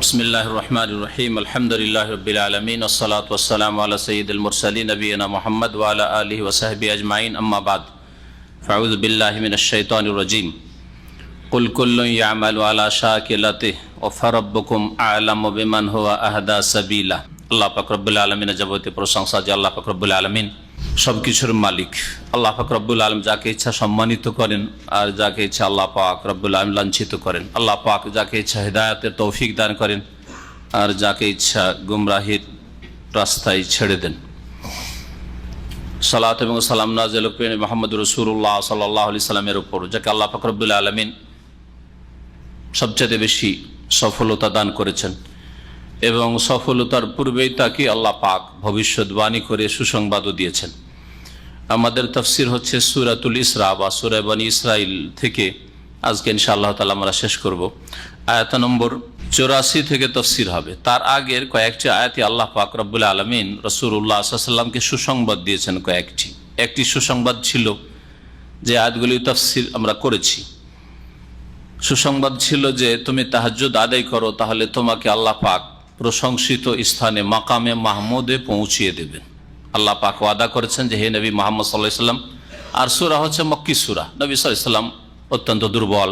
बिस्मिल्लाहिर रहमानिर रहीम अल्हम्दुलिल्लाहि रब्बिल आलमीन वस्सलातु वस्सलामु अला सय्यिदिल मुरसलीन नबियिना मुहम्मद व अला आलिहि व सहबिहि अजमाइन अम्मा बाद फ़अऊज़ु बिल्लाहि मिनश शैतानिर रजीम कुल कुल्लुन यअमलु अला शाकिलतिहि व फरब्बुकुम अअलमु बिमन हुवा अहदा सबीला। আল্লাহ পাক রব্বুল আলামিনের যাবতীয় প্রশংসা যে আল্লাহ পাক রব্বুল আলামিন সবকিছুর মালিক। আল্লাহ পাক রব্বুল আলামিন যাকে ইচ্ছা সম্মানিত করেন আর যাকে ইচ্ছা আল্লাহ পাক রব্বুল আলামিন লাঞ্ছিত করেন। আল্লাহ পাক যাকে ইচ্ছা হিদায়াতের তৌফিক দান করেন আর যাকে ইচ্ছা গুমরাহির রাস্তায় ছেড়ে দেন। সালাত এবং সালাম নাযিল করেন মুহাম্মদ রাসূলুল্লাহ সাল্লাল্লাহু আলাইহি সাল্লামের উপর, যাকে আল্লাহ পাক রব্বুল আলামিন সবচেয়ে বেশি সফলতা দান করেছেন এবং সফলতার পূর্বেই তাকে আল্লাহ পাক ভবিষ্যৎবাণী করে সুসংবাদও দিয়েছেন। আমাদের তাফসির হচ্ছে সূরাতুল ইসরা বা সূরা বনী ইসরাইল থেকে। আজকে ইনশাআল্লাহ তাআলা আমরা শেষ করব। আয়াত নম্বর 84 থেকে তাফসির হবে। তার আগের কয়েকটি আয়াতে আল্লাহ পাক রব্বুল আলামিন রাসূলুল্লাহ সাল্লাল্লাহু আলাইহি ওয়াসাল্লামকে সুসংবাদ দিয়েছেন। একটি সুসংবাদ ছিল যে আয়াতগুলি তাফসির আমরা করেছি। সুসংবাদ ছিল যে তুমি তাহাজ্জুদ আদায় করো, তাহলে তোমাকে আল্লাহ পাক প্রশংসিত স্থানে মাকামে মাহমুদে পৌঁছিয়ে দেবেন। আল্লাহ পাক ওয়াদা করেছেন যে হে নবী মুহাম্মদ সাল্লাল্লাহু আলাইহি ওয়াসাল্লাম, আর সূরা হচ্ছে মক্কি সূরা। নবী সাল্লাল্লাহু আলাইহি ওয়াসাল্লাম অত্যন্ত দুর্বল,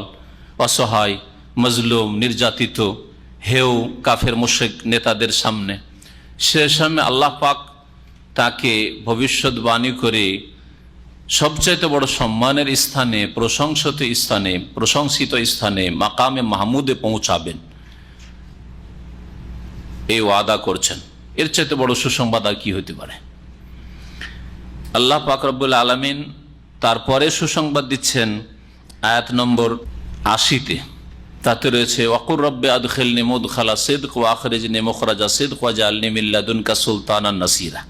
অসহায়, মজলুম, নির্যাতিত, হেউ কাফের মুশরিক নেতাদের সামনে। সে সামনে আল্লাহ পাক তাকে ভবিষ্যৎবাণী করে সবচাইতে বড় সম্মানের স্থানে, প্রশংসিত স্থানে মাকামে মাহমুদে পৌঁছাবেন এই ওয়াদা করছেন। এর চাইতে বড় সুসংবাদ আর কি হতে পারে? আল্লাহ পাক রব্বুল আলামিন তারপরে সুসংবাদ দিচ্ছেন আয়াত নম্বর 80-তে। তাতে রয়েছে ওয়াকুর রব্বে আদখিলনি মুদখালা সিদক ওয়া আখরিজনি মুখরাজা সিদক ওয়াজআলনি মিন লাদুনকা সুলতানান নাসিরা।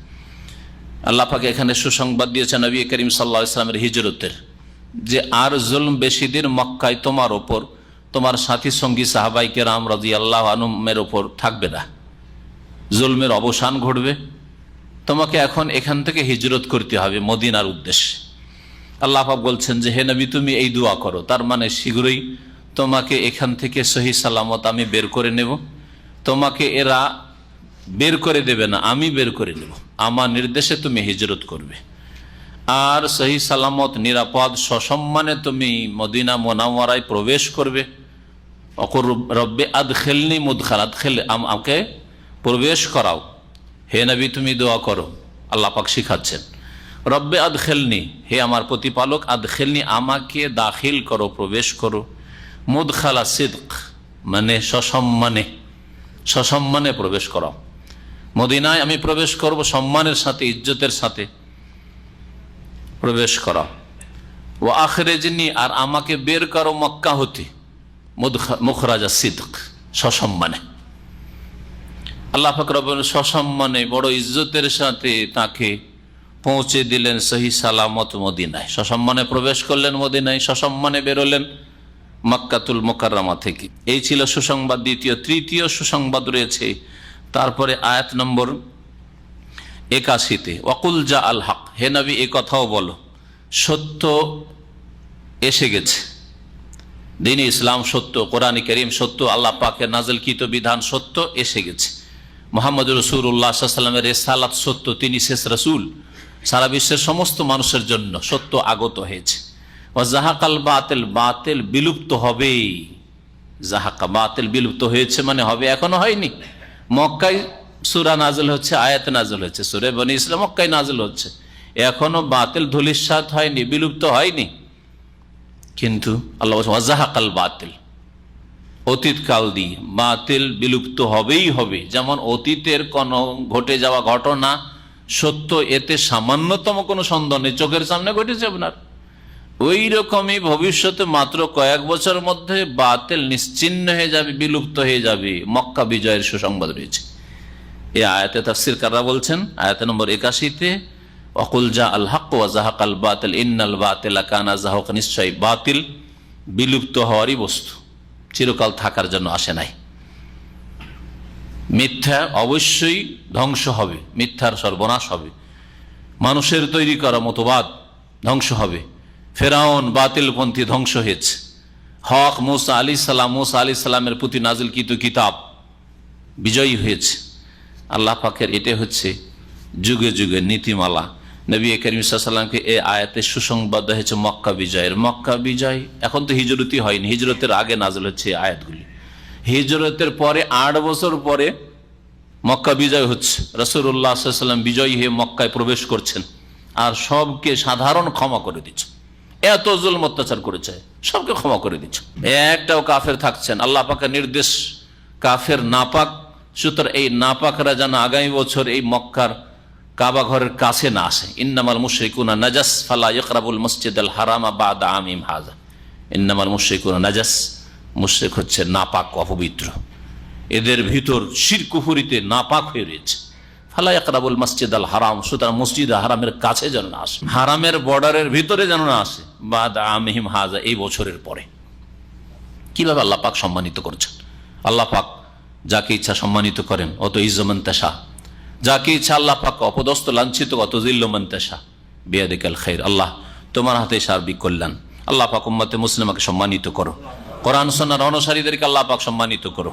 আল্লাহ পাক এখানে সুসংবাদ দিয়েছেন নবী করিম সাল্লাল্লাহু আলাইহি ওয়াসাল্লামের হিজরতের, যে আর জুলম বেশি দিন মক্কায় তোমার ওপর, তোমার সাথী সঙ্গী সাহাবায়ে কেরাম রাদিয়াল্লাহু আনহুমের ওপর থাকবে না। জুলমের অবসান ঘটবে। তোমাকে এখন এখান থেকে হিজরত করতে হবে মদিনার উদ্দেশ্যে। আল্লাহ পাক বলছেন যে হে নবী তুমি এই দোয়া করো, তার মানে শীঘ্রই তোমাকে এখান থেকে সহি সালামত আমি বের করে নেব। তোমাকে এরা বের করে দেবে না, আমি বের করে নেব। আমার নির্দেশে তুমি হিজরত করবে আর সহি সালামত নিরাপদ সসম্মানে তুমি মদিনা মুনাওয়ারায় প্রবেশ করবে। অকুর রব্বে আদখিলনি মুদখাল, আদখিল আমাকে প্রবেশ করাও। হে নবী তুমি দোয়া করো, আল্লাহ পাক শিখাচ্ছেন। রব্বে আদখিলনি, হে আমার প্রতিপালক, আদখিলনি আমাকে দাখিল করো, প্রবেশ করো। মুদখালা সিদক মানে সসম্মানে প্রবেশ করাও। মদিনায় আমি প্রবেশ করব সম্মানের সাথে, ইজ্জতের সাথে প্রবেশ করাও। ও আখরিজনি, আর আমাকে বের করো মক্কা হতে, মুখরাজা সিদক সসম্মানে। আল্লাহ পাক রব্বুল সসম্মানে বড় ইজ্জতের সাথে তাকে পৌঁছে দিলেন সহি সালামত মদিনায়। সসম্মানে প্রবেশ করলেন মদিনায়, সসম্মানে বেরোলেন মক্কাতুল মুকাররমা থেকে। এই ছিল সুসংবাদ দ্বিতীয়। তৃতীয় সুসংবাদ রয়েছে তারপরে আয়াত নম্বর 81-তে। ওয়াকুল জা আল হক, হে নবী এ কথাও বলো সত্য এসে গেছে। দ্বীন ইসলাম সত্য, কোরআন কারীম সত্য, আল্লাহ পাকের নাযিলকৃত বিধান সত্য এসে গেছে। মুহাম্মদ রাসূলুল্লাহ সাল্লাল্লাহু আলাইহি ওয়াসাল্লামের রিসালাত সত্য, তিনি শেষ রাসূল, সারা বিশ্বের সমস্ত মানুষের জন্য সত্য আগত হয়েছে। ওয়া জাহাকাল বাতিল, বাতিল বিলুপ্ত হবে। জাহাকা বাতিল বিলুপ্ত হয়েছে মানে হবে, এখনো হয়নি। মক্কায় সূরা নাযিল হচ্ছে, আয়াত নাযিল হচ্ছে, সূরা বনী ইসরাঈল মক্কায় নাযিল হচ্ছে, এখনো বাতিল ধূলিসাৎ হয়নি, বিলুপ্ত হয়নি। কিন্তু আল্লাহ বলছেন ওয়া জাহাকাল বাতিল, অতীতকাল দিয়ে বাতিল বিলুপ্ত হবেই হবে। যেমন অতীতের কোন ঘটে যাওয়া ঘটনা সত্য, এতে সামান্যতম কোনো সন্দেহ নেই, চোখের সামনে ঘটেছে আপনার। ওই রকমই ভবিষ্যতে মাত্র কয়েক বছরের মধ্যে বাতিল নিশ্চিহ্ন হয়ে যাবে, বিলুপ্ত হয়ে যাবে। মক্কা বিজয়ের সুসংবাদ রয়েছে। এই আয়াতে তাফসীরকাররা বলছেন আয়াত নম্বর 81-তে ওয়াকুল জা আল হক ওয়া জাহাকাল বাতিল ইন্নাল বাতিলা কানা যাহুকা, নিশ্চয় বাতিল বিলুপ্ত হওয়ারই বস্তু, চিরকাল থাকার জন্য আসে নাই। মিথ্যা অবশ্যই ধ্বংস হবে, মিথ্যার সর্বনাশ হবে, মানুষের তৈরি করা মতবাদ ধ্বংস হবে। ফেরাউন বাতিলপন্থী ধ্বংস হয়েছে। হক মুসা আলাইহিস সালামের প্রতি নাজিলকৃত কিতাব বিজয়ী হয়েছে। আল্লাহ পাকের এটা হচ্ছে যুগে যুগে নীতিমালা। নবী করিম সাল্লাল্লাহু আলাইহি ওয়াসাল্লামকে এই আয়াতে সুসংবাদ হয়েছে মক্কা বিজয়ের। মক্কা বিজয়, এখন তো হিজরতই হয়নি, হিজরতের আগে নাযিল হচ্ছে এই আয়াতগুলি। হিজরতের পরে 8 বছর পরে মক্কা বিজয় হচ্ছে। রাসূলুল্লাহ সাল্লাল্লাহু আলাইহি ওয়াসাল্লাম বিজয়ী হয়ে মক্কায় প্রবেশ করছেন আর সবকে সাধারণ ক্ষমা করে দিচ্ছেন। এত জুলম অত্যাচার করেছে, সবকে ক্ষমা করে দিচ্ছে, একটাও কাফের থাকছেন। আল্লাহ পাকের নির্দেশ, কাফের নাপাক, সুতরাং এই নাপাকরা যেন আগামী বছর এই মক্কার কাবা ঘরের কাছে না আসে। ইন্নামাল মুশরিকুনা নাজাস ফালা ইয়াকরাবুল মসজিদাল হারামা বাদা আমিম হাযা। ইন্নামাল মুশরিকুনা নাজাস, মুশরিক হচ্ছে নাপাক, অপবিত্র, এদের ভিতর শিরক কুফরিতে নাপাক হয়ে রয়েছে। ফালা ইয়াকরাবুল মসজিদাল হারাম, সুতরাং মসজিদ হারামের কাছে যেন না আসে, হারামের বর্ডারের ভিতরে যেন না আসে, বাদা আমিম হাযা, এই বছরের পরে। কিভাবে আল্লাহ পাক সম্মানিত করছেন? আল্লাহ পাক যাকে ইচ্ছা সম্মানিত করেন, অত ইজ্জমান তাশা, যাকে ইচ্ছা আল্লাহ পাক অপদস্থ লাঞ্ছিত, অত জিল্লমান তাশা বিয়াদিকাল খাইর। আল্লাহ তোমার হাতে সার্বিক কল্যাণ। আল্লাহ পাক উম্মতে মুসলিমাকে সম্মানিত করো, কোরআন সুন্নাহর অনুসারীদেরকে আল্লাহ পাক সম্মানিত করো,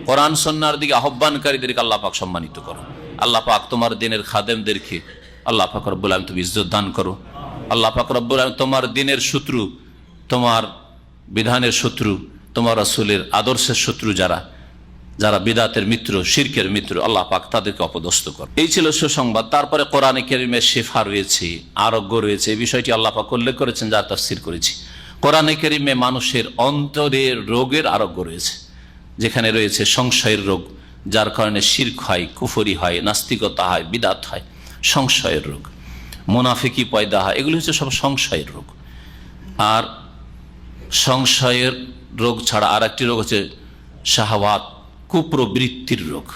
কোরআন সুন্নাহর দিকে আহ্বানকারীদেরকে আল্লাহ পাক সম্মানিত করো। আল্লাহ পাক তোমার দিনের খাদেমদেরকে আল্লাহ পাক রব্বুল আলামিন তুমি ইজ্জত দান করো। আল্লাহ পাক রব্বুল আলামিন তোমার দিনের শত্রু, তোমার বিধানের শত্রু, তোমার রাসূলের আদর্শের শত্রু যারা যারা বিদাতের মিত্র, শিরকের মিত্র, আল্লাহ পাক তাদেরকে অপদস্থ কর। এই ছিল সুসংবাদ। তারপরে কোরআনে কারীমে শিফা রয়েছে, আরোগ্য রয়েছে। এই বিষয়টি আল্লাহ পাক উল্লেখ করেছেন, যা তাফসীর করেছি। কোরআনে কারীমে মানুষের অন্তরের রোগের আরোগ্য রয়েছে, যেখানে রয়েছে সংশয়ের রোগ, যার কারণে শিরক হয়, কুফরি হয়, নাস্তিকতা হয়, বিদাত হয়, সংশয়ের রোগ, মুনাফিকি পয়দা হয়, এগুলো হচ্ছে সব সংশয়ের রোগ। আর সংশয়ের রোগ ছাড়া আর একটি রোগ হচ্ছে শাহওয়াত, কুপ্রবৃত্তির রোগ,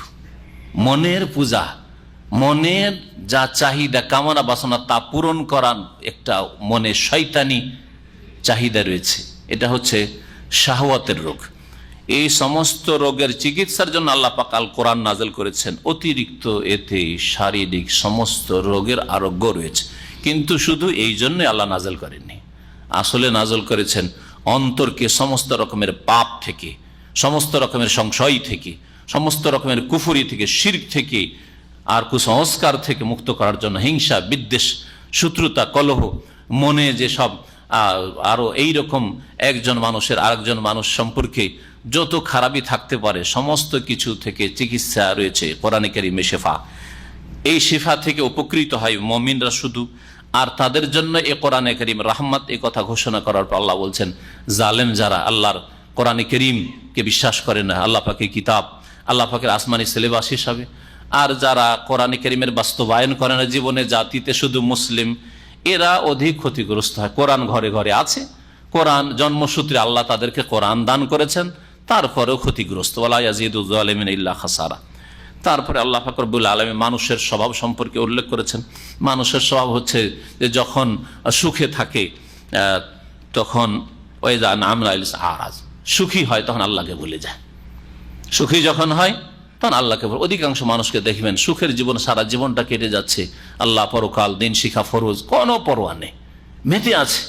মনের পূজা, মনের যা চাহিদা, কামনা বাসনা, তা পূরণ করার একটা মনে শয়তানি চাহিদা রয়েছে, এটা হচ্ছে শাহওয়াতের রোগ। এই সমস্ত রোগের চিকিৎসার জন্য আল্লাহ পাক আল কোরআন নাযিল করেছেন। অতিরিক্ত এতে শারীরিক সমস্ত রোগের আরোগ্য রয়েছে, কিন্তু শুধু এই জন্য আল্লাহ নাযিল করেননি। আসলে নাযিল করেছেন অন্তরকে সমস্ত রকমের পাপ থেকে, সমস্ত রকমের সংশয় থেকে, সমস্ত রকমের কুফরি থেকে, শিরক থেকে, আর কুসংস্কার থেকে মুক্ত করার জন্য। হিংসা, বিদ্বেষ, শত্রুতা, কলহ, মনে যেসব আরো এইরকম একজন মানুষের আরেকজন মানুষ সম্পর্কে যত খারাপই থাকতে পারে, সমস্ত কিছু থেকে চিকিৎসা রয়েছে কোরআনে কারীমে শিফা। এই শিফা থেকে উপকৃত হয় মুমিনরা শুধু, আর তাদের জন্য এই কোরআনে কারীম রাহমাত। এই কথা ঘোষণা করার পর আল্লাহ বলছেন, জালেম যারা আল্লাহর কোরআনে কারীমকে বিশ্বাস করে না, আল্লাহ পাকের কিতাব, আল্লাহ পাকের আসমানি সিলেবাস হিসাবে, আর যারা কোরআনে কারীমের বাস্তবায়ন করে না জীবনে, জাতিতে শুধু মুসলিম, এরা অধিক ক্ষতিগ্রস্ত হয়। কোরআন ঘরে ঘরে আছে, কোরআন জন্মসূত্রে আল্লাহ তাদেরকে কোরআন দান করেছেন, তারপরেও ক্ষতিগ্রস্ত। ওয়ালা ইয়াজিদুজ জালিমিনা ইল্লা খাসারা। তারপরে আল্লাহ পাক রব্বুল আলামিন মানুষের স্বভাব সম্পর্কে উল্লেখ করেছেন। মানুষের স্বভাব হচ্ছে যে যখন সুখে থাকে তখন ওয়াইজা নামনা আরাজ, সুখী হয় তখন আল্লাহকে ভুলে যায়। সুখী যখন হয় তখন আল্লাহকে ভুলে। অধিকাংশ মানুষকে দেখবেন সুখের জীবন, সারা জীবনটা কেটে যাচ্ছে, আল্লাহ, পরকাল, দিন শিখা, ফরজ কোনো পরোয়া নেই, মেতে আছে।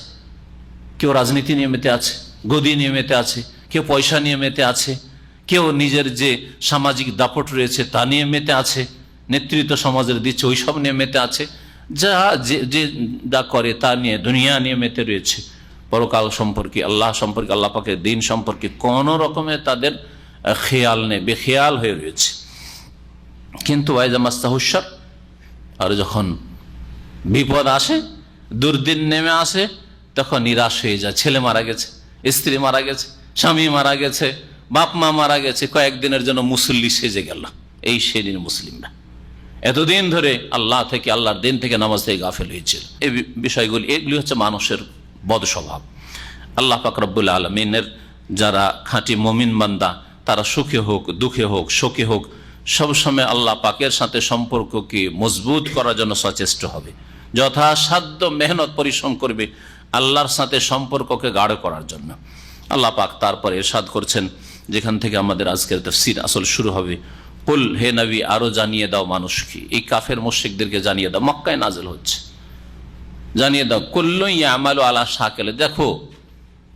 কেউ রাজনীতি নিয়ে মেতে আছে, গদি নিয়ে মেতে আছে, কেউ পয়সা নিয়ে মেতে আছে, কেউ নিজের যে সামাজিক দাপট রয়েছে তা নিয়ে মেতে আছে, নেতৃত্ব সমাজের দিচ্ছে ওই সব নিয়ে মেতে আছে, যা করে তা নিয়ে, দুনিয়া নিয়ে মেতে রয়েছে। পরকাল সম্পর্কে, আল্লাহ সম্পর্কে, আল্লাহ পাকের দিন সম্পর্কে কোন রকমের তাদের খেয়াল নেই, বেখেয়াল হয়ে রয়েছে। কিন্তু ওয়াইজা মাস্তাহুশার, আর যখন বিপদ আসে, দুর্দিন নেমে আসে, তখন নিরাশ হয়ে যায়। ছেলে মারা গেছে, স্ত্রী মারা গেছে, স্বামী মারা গেছে, বাপ মা মারা গেছে, কয়েকদিনের জন্য মুসল্লি সেজে গেল। এই সেদিন মুসলিমরা এতদিন ধরে আল্লাহ থেকে, আল্লাহর দিন থেকে, নামাজ থেকে গাফেল হয়েছিল। এই বিষয়গুলি, এগুলি হচ্ছে মানুষের বদ স্বভাব। আল্লাহ পাক রব্বুল আলামিনের যারা খাঁটি মুমিন বান্দা, তারা সুখে হোক, দুঃখে হোক, শোকে হোক, সবসময় আল্লাহ পাকের সাথে সম্পর্ককে মজবুত করার জন্য সচেষ্ট হবে, যথাসাধ্য মেহনত পরিশ্রম করবে আল্লাহর সাথে সম্পর্ককে গাঢ় করার জন্য। আল্লাহ পাক তারপরে ইরশাদ করছেন, যেখান থেকে আমাদের আজকের তাফসীর আসল শুরু হবে, কুল, হে নবী, আরো জানিয়ে দাও মানুষকে, এই কাফের মুশরিকদেরকে জানিয়ে দাও, মক্কায় নাযিল হচ্ছে, জানিয়ে দাও, কুল্লু ইয়ামালু আলা শাকিল, দেখো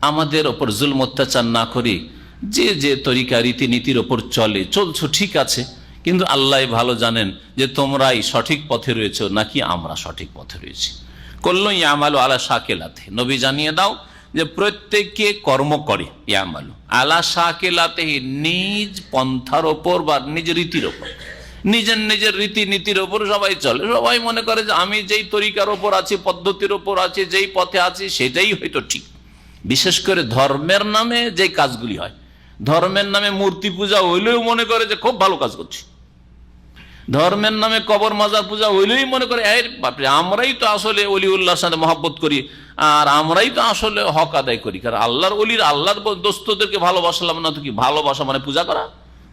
আমাদের ওপর জুলম অত্যাচার না করি যে যে তরিকা রীতিনীতির ওপর চলছো ঠিক আছে, কিন্তু আল্লাহ ভালো জানেন যে তোমরাই সঠিক পথে রয়েছে নাকি আমরা সঠিক পথে রয়েছি। কল্লু ইয়ামালু আলা শাকিলাতে, নবী জানিয়ে দাও যে প্রত্যেককে কর্ম করে, ইয়ামালু আলা শাকিলাতে, নিজ পন্থার ওপর বা নিজ রীতির ওপর, নিজের নিজের রীতিনীতির ওপর সবাই চলে। সবাই মনে করে যে আমি যেই তরিকার ওপর আছি, পদ্ধতির ওপর আছি, যেই পথে আছি সেটাই হয়তো ঠিক। বিশেষ করে ধর্মের নামে যে কাজগুলি হয়, ধর্মের নামে মূর্তি পূজা হইলেও মনে করে যে খুব ভালো কাজ করছি, ধর্মের নামে কবর মাজার পূজা হইলেই মনে করে বাপরে আমরাই তো আসলে অলিউল্লাহর সাথে মহব্বত করি, আর আমরাই তো আসলে হক আদায় করি। কারণ আল্লাহর অলির, আল্লাহর দোস্তদেরকে ভালোবাসলাম না তো কি? ভালোবাসা মানে পূজা করা?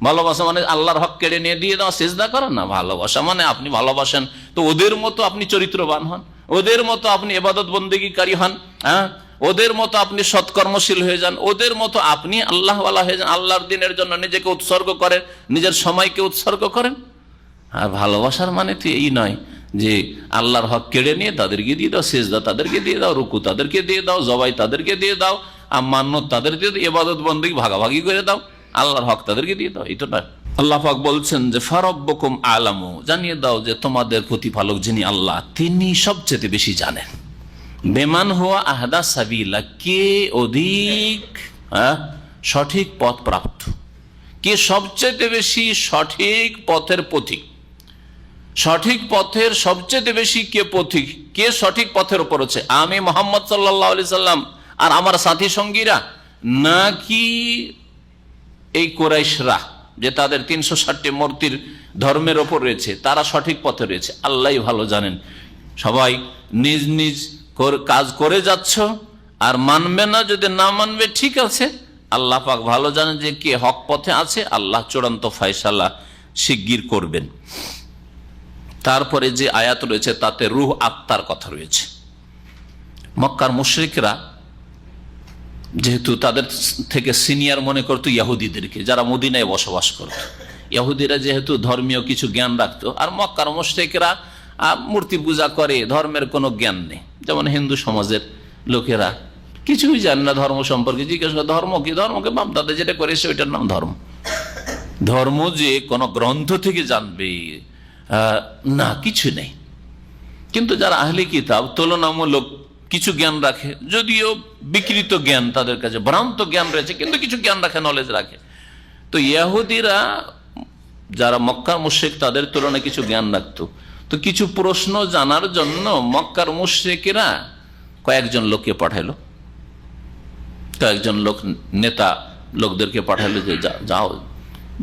ভালোবাসা মানে আল্লাহর হক কেড়ে নিয়ে দিয়ে দেওয়া, সেজদা করা না। ভালোবাসা মানে আপনি ভালোবাসেন তো ওদের মতো আপনি চরিত্রবান হন, ওদের মতো আপনি ইবাদত বন্দেগীকারী হন, হ্যাঁ, ওদের মতো আপনি সৎকর্মশীল হয়ে যান, ওদের মতো আপনি আল্লাহওয়ালা হয়ে যান, আল্লাহর দিনের জন্য নিজেকে উৎসর্গ করেন, নিজের সময়কে উৎসর্গ করেন। আর ভালোবাসার মানে তো এই নয় যে আল্লাহর হক কেড়ে নিয়ে তাদেরকে দিয়ে দাও, সেজদা তাদেরকে দিয়ে দাও, রুকু তাদেরকে দিয়ে দাও, জবাই তাদেরকে দিয়ে দাও, আর মান্যত তাদেরকে দিয়ে, ইবাদত বন্দেগী ভাগাভাগি করে দাও, আল্লাহর হক তাদেরকে দিয়ে দাও, এই তো নয়। আল্লাহ পাক বলছেন যে ফারাব্বুকুম আলামু, জানিয়ে দাও যে তোমাদের প্রতিপালক যিনি আল্লাহ, তিনি সবচেয়ে বেশি জানেন। বেমান হুয়া আহদা সাবিলা, কে অধিক সঠিক পথ প্রাপ্ত, কে সবচেয়ে বেশি সঠিক পথের পথিক, সঠিক পথের সবচেয়ে বেশি কে পথিক, কে সঠিক পথের উপর আছে, আমি মুহাম্মদ সাল্লাল্লাহু আলাইহি সাল্লাম আর আমার সাথী সঙ্গীরা, নাকি এই কুরাইশরা যে তাদের 360টি মূর্তির ধর্মের ওপর রয়েছে, তারা সঠিক পথে রয়েছে? আল্লাহই ভালো জানেন। সবাই নিজ নিজ কাজ করে যাচ্ছ, আর মানবে না, যদি না মানবে ঠিক আছে, আল্লাহ পাক ভালো জানেন যে কে হক পথে আছে। আল্লাহ চূড়ান্ত ফয়সালা শিগগির করবেন। তারপরে যে আয়াত রয়েছে তাতে রূহ আত্মার কথা রয়েছে। মক্কার মুশরিকরা যেহেতু তাদের থেকে সিনিয়র মনে করতো ইহুদিদেরকে, যারা মদিনায় বসবাস করত, ইহুদিরা যেহেতু ধর্মীয় কিছু জ্ঞান রাখতো, আর মক্কার মুশরিকরা মূর্তি পূজা করে, ধর্মের কোনো জ্ঞান নেই। যেমন হিন্দু সমাজের লোকেরা কিছুই জানে না ধর্ম সম্পর্কে, জিজ্ঞেস করে ধর্ম কি? ধর্মকে বাপ দাদা যেটা করেছে ওইটার নাম ধর্ম। ধর্ম যে কোনো গ্রন্থ থেকে জানবে না, কিছু নেই। কিন্তু যারা আহলে কিতাব তুলনামূলক কিছু জ্ঞান রাখে, যদিও বিকৃত জ্ঞান তাদের কাছে, ভ্রান্ত জ্ঞান রয়েছে, কিন্তু কিছু জ্ঞান রাখে, নলেজ রাখে। তো ইহুদিরা যারা মক্কার মুশরিক তাদের তুলনায় কিছু জ্ঞান রাখতো, তো কিছু প্রশ্ন জানার জন্য মক্কার মুশরিকেরা কয়েকজন লোককে পাঠাইলো, কয়েকজন লোক নেতা লোকদেরকে পাঠাইলো যে যাও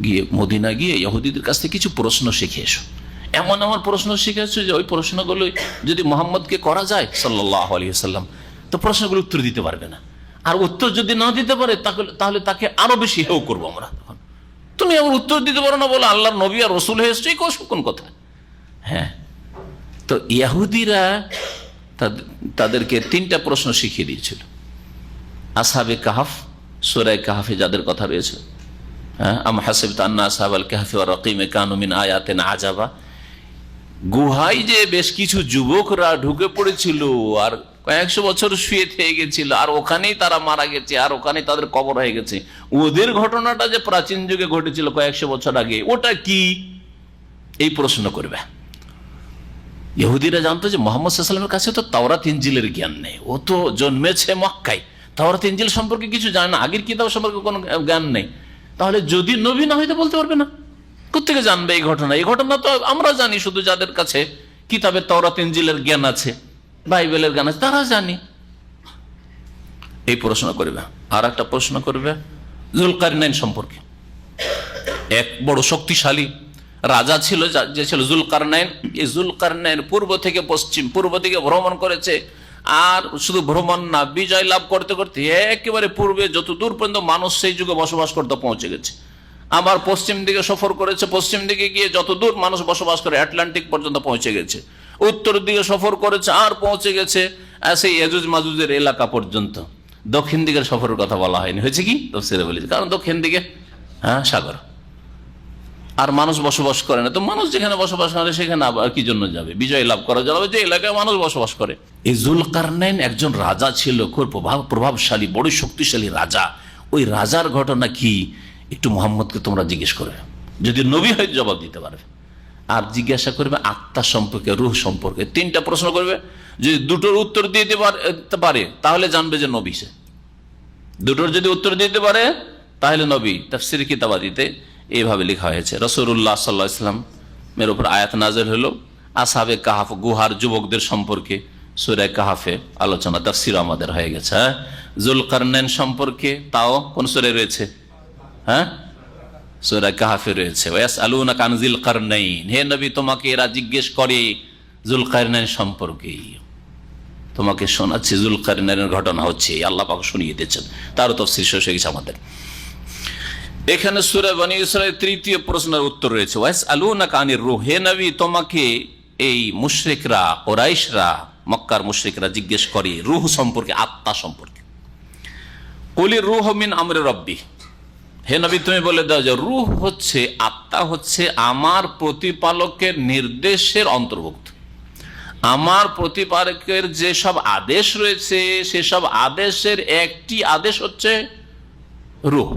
গিয়ে মদিনা গিয়ে ইহুদিদের কাছ থেকে কিছু প্রশ্ন শিখে এসো। এমন এমন প্রশ্ন শিখেছো যে ওই প্রশ্নগুলো যদি মোহাম্মদকে করা যায় সাল্লাল্লাহু আলাইহি ওয়াসাল্লাম, তো প্রশ্নগুলো উত্তর দিতে পারবে না। আর উত্তর যদি না দিতে পারে তাহলে তাকে আরো বেশি হেও করবো আমরা। তখন তুমি আমার উত্তর দিতে পারো না বলে আল্লাহর নবী আর রসুল হয়ে এসছো, কোন কথা? হ্যাঁ, তো ইহুদিরা তাদেরকে 3টা প্রশ্ন শিখিয়ে দিয়েছিল। আসহাবে কাহাফ, সূরা কাহাফে যাদের কথা রয়েছে, আম হাসিবতা আন্না আসহাবাল কাহফি ওয়া রাকিমে কানু মিন আয়াতিনা আজাবা, গুহায় যে বেশ কিছু যুবকরা ঢুকে পড়েছিল আর কয়েকশো বছর শুয়ে থেকে গেছিল, আর ওখানেই তারা মারা গেছে, আর ওখানেই তাদের কবর হয়ে গেছে। ওদের ঘটনাটা যে প্রাচীন যুগে ঘটেছিল কয়েকশো বছর আগে, ওটা কি? এই প্রশ্ন করবে। ইহুদিরা জানতো যে মুহাম্মদ সাল্লাল্লাহু আলাইহি ওয়াসাল্লামের কাছে তো তাওরাত ইনজিলের জ্ঞান নেই, ও তো জন্মেছে মক্কায়, তাওরাত ইনজিল সম্পর্কে কিছু জানে না, আগের কিতাব সম্পর্কে কোনো জ্ঞান নেই। তাহলে যদি নবী না হয়তো বলতে পারবে না, কোত্থেকে জানবে এই ঘটনা? এই ঘটনা তো আমরা জানি, শুধু যাদের কাছে কিতাবের তাওরাত ইনজিলের জ্ঞান আছে, বাইবেলের জ্ঞান আছে, তারা জানি। এই প্রশ্ন করবে। আর একটা প্রশ্ন করবে জুলকারনাইন সম্পর্কে। এক বড় শক্তিশালী রাজা ছিল যে ছিল জুলকারনাইন। এই জুলকারনাইন পূর্ব থেকে পশ্চিম, পূর্ব দিকে ভ্রমণ করেছে, আর শুধু ভ্রমণ না, বিজয় লাভ করতে করতে একেবারে পূর্বে যত দূর পর্যন্ত মানুষ সেই যুগে বসবাস করতে পৌঁছে গেছে। আবার পশ্চিম দিকে সফর করেছে, পশ্চিম দিকে গিয়ে যত দূর মানুষ বসবাস করে আটলান্টিক পর্যন্ত পৌঁছে গেছে। উত্তর দিকে সফর করেছে, আর পৌঁছে গেছে সেই ইয়াজুজ মাজুজের এলাকা পর্যন্ত। দক্ষিণ দিকের সফরের কথা বলা হয়নি, হয়েছে কি তফসিরে বলেছে, কারণ দক্ষিণ দিকে সাগর, আর মানুষ বসবাস করে না। তো মানুষ যেখানে বসবাস করে সেখানে আবার কি জন্য যাবে? বিজয় লাভ করা যাবে যে এলাকায় মানুষ বসবাস করে। এই জুলকারনাইন একজন রাজা ছিল, খুব প্রভাবশালী, বড় শক্তিশালী রাজা। ওই রাজার ঘটনা কি একটু মোহাম্মদকে তোমরা জিজ্ঞেস করবে, যদি নবী হয় জবাব দিতে পারবে। আর জিজ্ঞাসা করবে আত্মা সম্পর্কে, রূহ সম্পর্কে। 3টা প্রশ্ন করবে, যদি দুটোর উত্তর দিতে পারে তাহলে জানবে যে নবী সে। দুটোর যদি উত্তর দিতে পারে তাহলে নবী। তাফসীর কিতাবাদিতে এইভাবে লেখা হয়েছে। রাসূলুল্লাহ সাল্লাল্লাহু আলাইহি ওয়াসাল্লাম এর উপর আয়াত নাযিল হলো আসহাবে কাহাফ, গুহার যুবকদের সম্পর্কে সূরা কাহাফে আলোচনা, তাফসীর আমাদের হয়ে গেছে। যুলকারনাইন সম্পর্কে তাও কোন সূরায় রয়েছে? সূরা কাহাফে রয়েছে। ওয়াসআলুনাকা আন যিল কারনাইন, হে নবী তোমাকে এরা জিজ্ঞেস করে যুলকারনাইন সম্পর্কে, তোমাকে শোনাচ্ছে যুলকারনাইনের ঘটনা হচ্ছে, আল্লাহ পাক শুনিয়ে দিয়েছেন। তারও তাফসীর শেষ হয়ে গেছে আমাদের। এখানে সূরা বনী ইসরাঈল 3য় প্রশ্নের উত্তর রয়েছে ওয়াসআলুনাকা আনির রূহ, হে নবী তোমাকে এই মুশরিকরা, কুরাইশরা, মক্কার মুশরিকরা জিজ্ঞেস করে রূহ সম্পর্কে, আত্মা সম্পর্কে। কুলির রূহ মিন আমরি রাব্বি, হে নবী তুমি বলে দাও যে রূহ হচ্ছে, আত্মা হচ্ছে আমার প্রতিপালকের নির্দেশের অন্তর্ভুক্ত। আমার প্রতিপালকের যেসব আদেশ রয়েছে সেসব আদেশের একটি আদেশ হচ্ছে রূহ।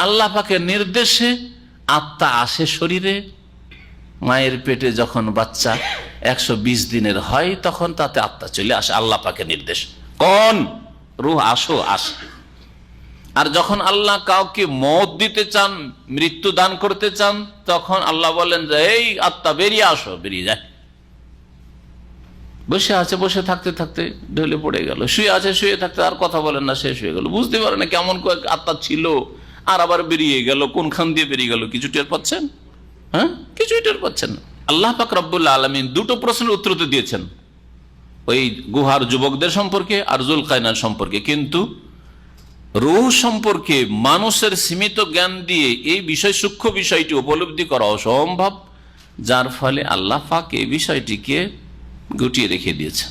আল্লাহ পাকের নির্দেশে আত্মা আসে শরীরে। মায়ের পেটে যখন বাচ্চা 120 দিনের হয় তখন তাতে আত্মা চলে আসে, আল্লাহ পাকের নির্দেশ। কোন রূহ আসো, আসে। আর যখন আল্লাহ কাউকে মওত দিতে চান, মৃত্যু দান করতে চান, তখন আল্লাহ বলেন যে এই আত্মা বেরিয়ে আসো, বেরিয়ে যায়। বসে আছে, বসে থাকতে থাকতে ঢলে পড়ে গেল, শুয়ে আছে, শুয়ে থাকতে আর কথা বলেন না, শেষ হয়ে গেল। বুঝতে পারে না কেমন আত্মা ছিল, আর আবার বেরিয়ে গেল, কোনখান দিয়ে বেরিয়ে গেল কিছু টের পাচ্ছেন? কিছুই টের পাচ্ছেন না। আল্লাহ পাক রব্বুল আলামিন দুটো প্রশ্নের উত্তর তো দিয়েছেন, ওই গুহার যুবকদের সম্পর্কে আর যুলকারনাইন সম্পর্কে। কিন্তু রূহ সম্পর্কে মানুষের সীমিত জ্ঞান দিয়ে এই বিষয়, সূক্ষ্ম বিষয়টি উপলব্ধি করা অসম্ভব, যার ফলে আল্লাহ পাক এই বিষয়টিকে গুটিয়ে রেখে দিয়েছেন।